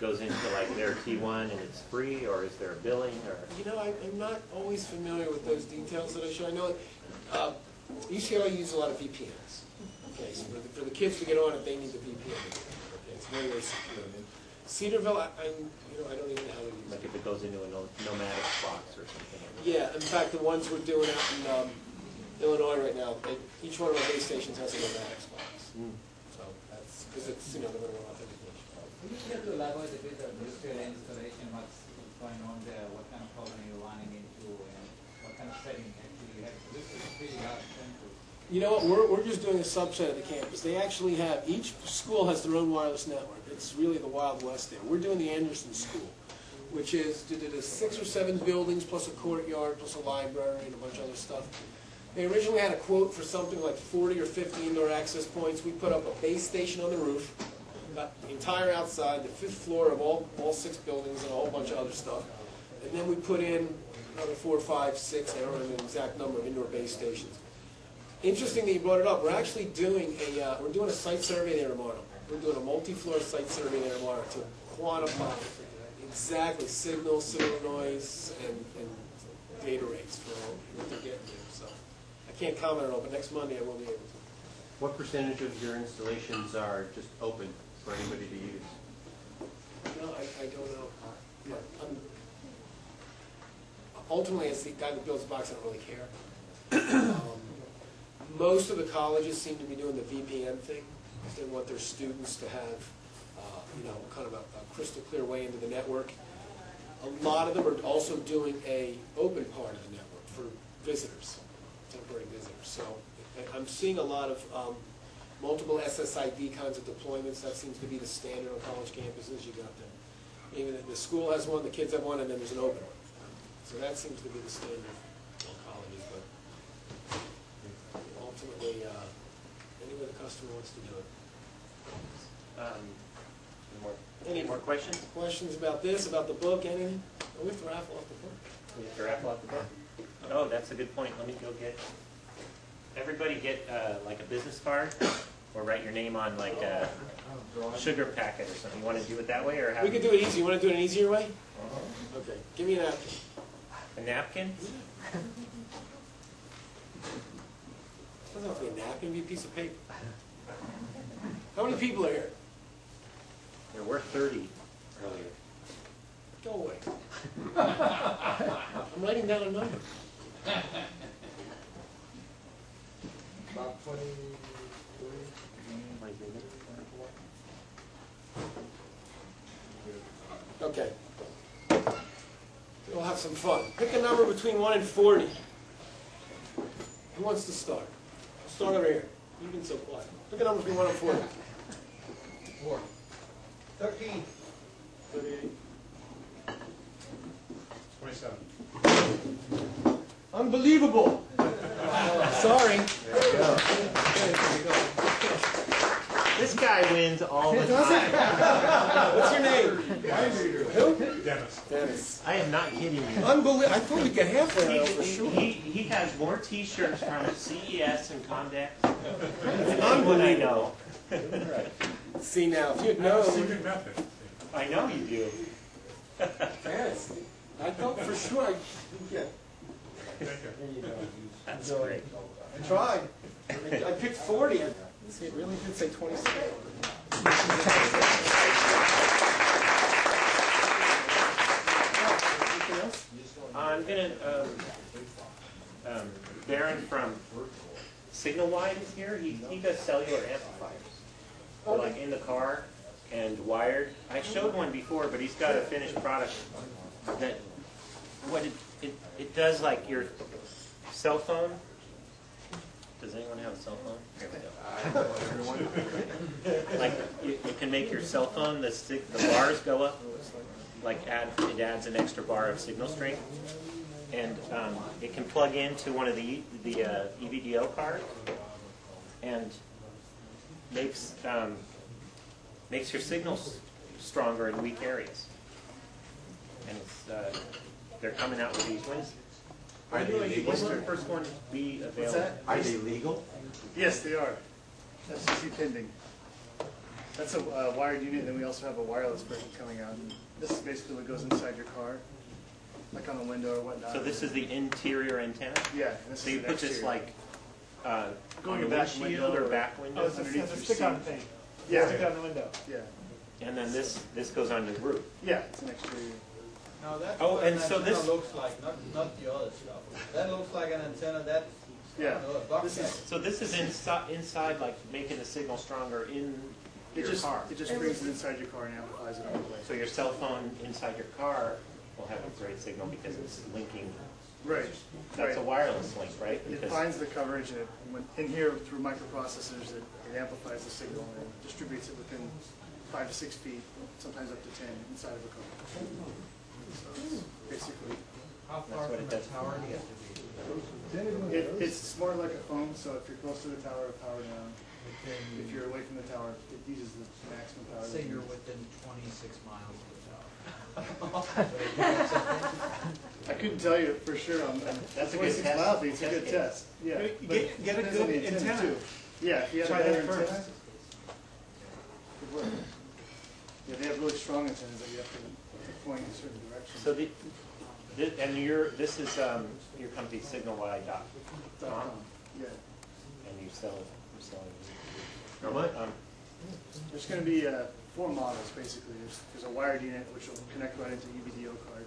goes into like their T1 and it's free, or is there a billing, or? You know, I'm not always familiar with those details that I show. I know UCLA uses a lot of VPNs. Okay, so for the kids to get on it, they need the VPN. Okay, it's very, very secure. And Cedarville, I don't even know how to use it. Like if it goes into a nomadic box or something. Yeah, in fact, the ones we're doing out in Illinois right now, each one of our base stations has a nomadic box. So that's because it's the minimum authentication. Would you care to elaborate a bit on the UCLA installation, what's going on there, what kind of problem you're running into, and what kind of setting actually you have? This is a pretty large campus. You know what, we're just doing a subset of the campus. They actually have, each school has their own wireless network. It's really the Wild West there. We're doing the Anderson School, which is 6 or 7 buildings plus a courtyard plus a library and a bunch of other stuff. They originally had a quote for something like 40 or 50 indoor access points. We put up a base station on the roof, got the entire outside, the 5th floor of all 6 buildings and a whole bunch of other stuff. And then we put in another 4, 5, 6, I don't remember the exact number of indoor base stations. Interesting that you brought it up. We're actually doing a site survey there tomorrow. We're doing a multi-floor site survey there tomorrow to quantify exactly signal noise, and data rates for what they're getting there. So I can't comment on it all, but next Monday I will be able to. What percentage of your installations are just open for anybody to use? No, I don't know. Ultimately, as the guy that builds the box, I don't really care. Most of the colleges seem to be doing the VPN thing. They want their students to have, kind of a crystal clear way into the network. A lot of them are also doing a open part of the network for visitors, temporary visitors. So I'm seeing a lot of multiple SSID kinds of deployments. That seems to be the standard on college campuses. You got them. Even the school has one, the kids have one, and then there's an open one. So that seems to be the standard on colleges. But ultimately, any way the customer wants to do it. Any more questions? Questions about this, about the book, anything? Oh, we have to raffle off the book. We have to raffle off the book? Oh, that's a good point. Let me go get, everybody get like a business card, or write your name on like a sugar packet or something. You want to do it that way, or have we could do it easy. You want to do it an easier way? Okay. Give me a napkin. A napkin? Doesn't have to be a napkin. Be a piece of paper. How many people are here? There were 30 earlier. Go away. I'm writing down a number. About 23. Okay. We'll have some fun. Pick a number between 1 and 40. Who wants to start? I'll start over here. You've been so quiet. Pick a number between 1 and 40. 4. 13. 38. 27. Unbelievable. Sorry. This guy wins all the Does it? time. What's your name? Who? Dennis. Dennis. I am not kidding you. Unbelievable. I thought we'd get halfway now for sure. He has more T-shirts from CES and Comdex It's than what I know. See now, if you'd known. Secret method. I know you do. Dennis. I thought for sure I'd get. Thank you. That's great. I tried. I picked 40. It really did say 26. I'm going to, Baron from Signalwide is here. He does cellular amplifiers. So like in the car and wired. I showed one before, but he's got a finished product that it does like your cell phone. Does anyone have a cell phone? Here we go. Like you can make your cell phone, the bars go up, like it adds an extra bar of signal strength, and it can plug into one of the EVDO cards, and makes your signals stronger in weak areas. And it's, they're coming out with these ones. Are they legal? What's the first one to be What's available? that? Are they legal? Yes, they are. FCC pending. That's a wired unit, and then we also have a wireless version coming out. And this is basically what goes inside your car, like on the window or whatnot. So this is the interior antenna? Yeah. And this So is you the put this exterior. like on Going the back windshield window or or- back Oh, window? it's Underneath a your stick-on seat. thing. Yeah. Stick on the window. Yeah. And then this goes on the roof. Yeah, it's an exterior. Now that's Oh, what and an so antenna this- looks like, not the other stuff. That looks like an antenna that, Yeah. a duck This neck. is, So this is inside, like making the signal stronger in your car. it just brings it inside your car and amplifies it all the way. So your cell phone inside your car will have a great signal because it's linking. Right. That's a Right. wireless link, right? It Because finds the coverage, and in here through microprocessors, it amplifies the signal and distributes it within 5 to 6 feet, sometimes up to 10 inside of a car. So it's basically, How That's far what from it the does. tower do you have to be? it's more like a phone, so if you're close to the tower, power down. If you're away from the tower, it uses the maximum power. Say that you're it needs. within 26 miles of the tower. I couldn't tell you for sure on That's a good 26 test. mile feet, it's a good Test test. Yeah. Get- but get a depends on good the antenna. too. Yeah, if you have Try a better that first. antenna. Could work. Yeah, they have really strong antennas that you have to point in a certain direction. so this is your company Signalwide.com, Yeah. and you're selling. How much? There's going to be 4 models, basically. There's a wired unit, which will connect right into EVDO card.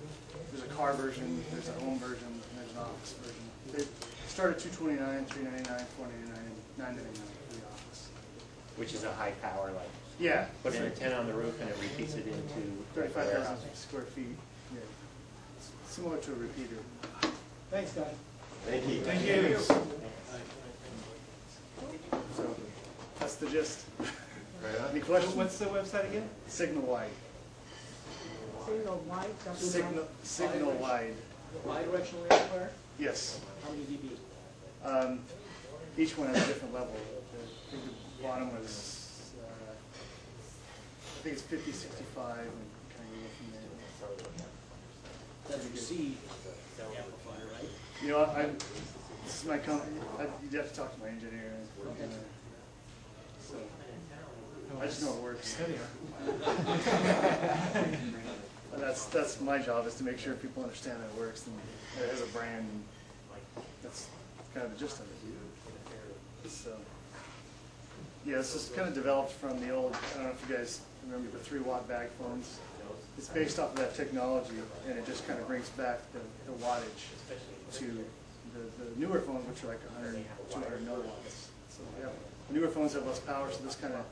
There's a car version, there's a home version, and there's an office version. They start at $229, $399, $499, and $999 for the office. Which is a high power, like Yeah. put an antenna on the roof and it repeats it into 35,000 square feet. Yeah. It's similar to a repeater. Thanks, guys. Thank you. Thank you. So that's the gist. Right on. Any questions? What's the website again? Signalwide. Signalwide. Signalwide. Bidirectional amplifier, Yes. how many dB? Each one has a different level. I think the bottom was, I think it's 50, 65, and kind of go from there. That's your C amplifier, right? You know, this is my company. You'd have to talk to my engineer. So I just know it works. And that's my job, is to make sure people understand that it works and that it has a brand. And that's kind of the gist of it. So yeah, this is kind of developed from the old. I don't know if you guys remember the 3-watt bag phones. It's based off of that technology, and it just kind of brings back the wattage to the newer phones, which are like 100, 200 milliwatts. So yeah, newer phones have less power, so this kind of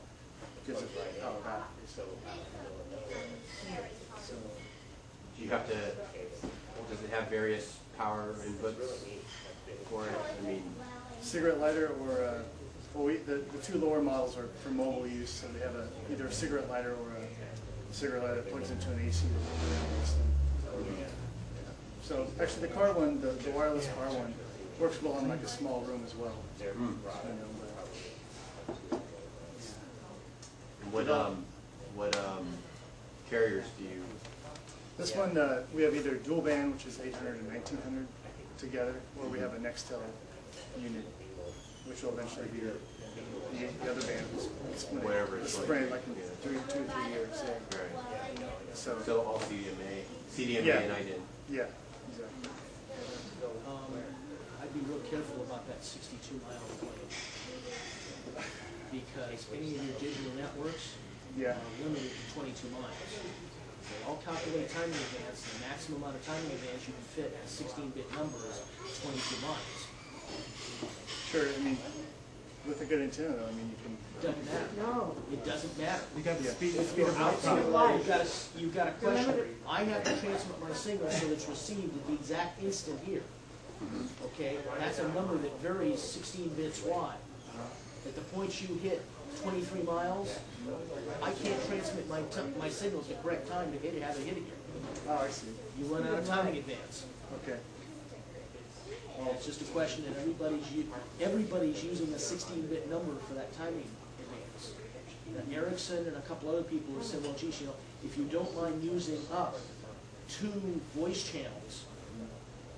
gives it power back. So Do you have to, does it have various power inputs for it? I mean, cigarette lighter or the 2 lower models are for mobile use, so they have either a cigarette lighter or a cigarette lighter that plugs into an AC. So actually, the car one, the wireless car one, works well in like a small room as well. what carriers do you? This one, we have either dual band, which is 800 and 1900 together, or we have a Nextel unit, which will eventually be the other band. Whatever It's Oh, it's sprayed like in 2 or 3 years. Yeah. Right. So all CDMA Yeah. and I did. yeah, exactly. I'd be real careful about that 62-mile plane, because any of your digital networks Yeah. are limited to 22 miles. They all calculate timing advance, the maximum amount of timing advance you can fit at a 16-bit number is 22 miles. Sure. I mean, with a good antenna, though, I mean, you can. Doesn't matter. No. It doesn't matter. You got the speed If you're of outside, light. you've got a question. I have to transmit my signal so it's received at the exact instant here. Okay, that's a number that varies 16 bits wide. At the point you hit 23 miles, I can't transmit my signal at the correct time to have it hit here. Oh, I see. You run out of timing advance. Okay. And it's just a question that everybody's using a 16-bit number for that timing advance. Now, Ericsson and a couple other people have said, well, geez, if you don't mind using up 2 voice channels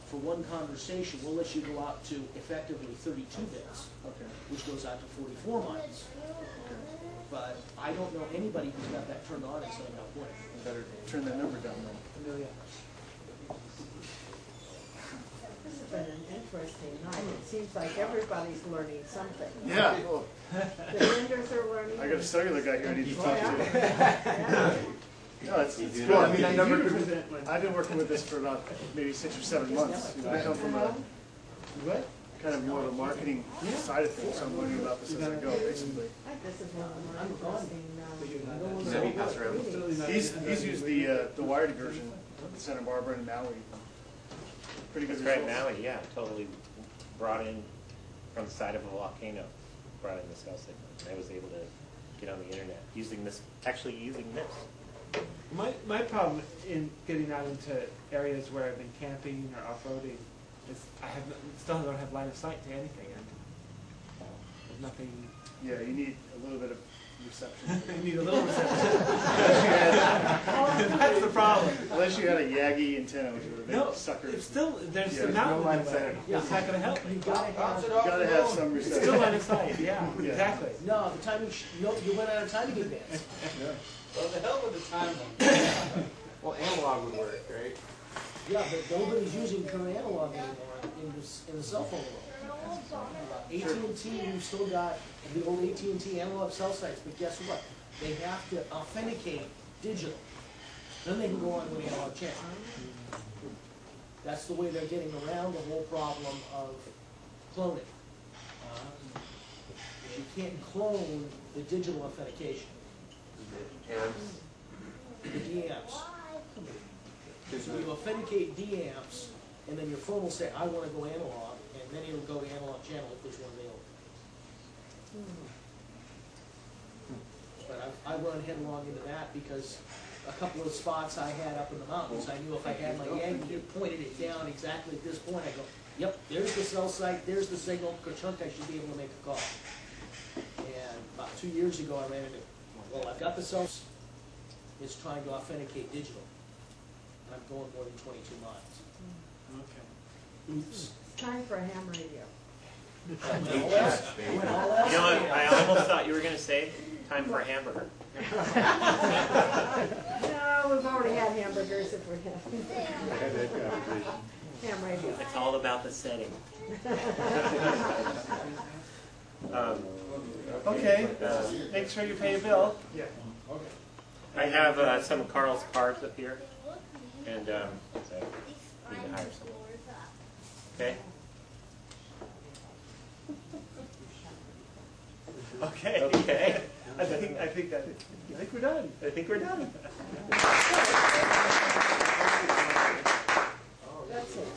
for one conversation, we'll let you go out to effectively 32 bits, Okay. which goes out to 44 miles. But I don't know anybody who's got that turned on in Southern California. I better turn that number down then. Amelia. This has been an interesting night. It seems like everybody's learning something. Yeah. Well, The vendors are learning. I got a cellular guy here I need to talk to. Yeah. No, it's cool. I mean, I've been working with this for about maybe 6 or 7 months. You know, I come from a kind of more of a marketing side of things, so I'm learning about this as I go, basically. This is one of the more interesting, Let me pass around. He's used the wired version in Santa Barbara and Maui. Pretty good That's right, results. Maui, yeah, totally brought in from the side of a volcano, brought in the cell signal. And I was able to get on the internet using this, actually using this. My problem in getting out into areas where I've been camping or off-roading is still don't have line of sight to anything. There's nothing. Yeah, you need a little bit of reception. You need a little reception. That's the problem. Unless you had a Yagi antenna, which is a big sucker. It's still, there's Yeah, the there's mountain no line in of the sight. way. It's not going to help. You gotta have some It's reception. still line of sight, yeah, Yeah. exactly. No, the timing, you went out of timing advance. Yeah. Well, the hell with the time. Well, analog would work, right? Yeah, but nobody's using current analog anymore in the cell phone world. AT&T, we've still got the old AT&T analog cell sites, but guess what? They have to authenticate digital. Then they can go on to an analog channel. That's the way they're getting around the whole problem of cloning. You can't clone the digital authentication. The DAMPs. So you authenticate DAMPs, and then your phone will say, I want to go analog, and then it'll go to analog channel if there's one available. But I run headlong into that because a couple of spots I had up in the mountains, I knew if I had my Yankee, it pointed it down exactly at this point, I go, yep, there's the cell site, there's the signal, ka-chunk, I should be able to make a call. And about 2 years ago, I ran into, well, I've got the cell, it's trying to authenticate digital. And I'm going more than 22 miles. Okay. Oops. Time for a ham radio. You know what, I almost thought you were going to say, time for a hamburger. No, we've already had hamburgers if we have. Ham radio. It's all about the setting. Okay, make sure you pay your bill. Yeah. Okay. I have some of Carl's cards up here, and so you need to hire someone. Okay? Okay. Okay. I think we're done. I think we're done. That's it.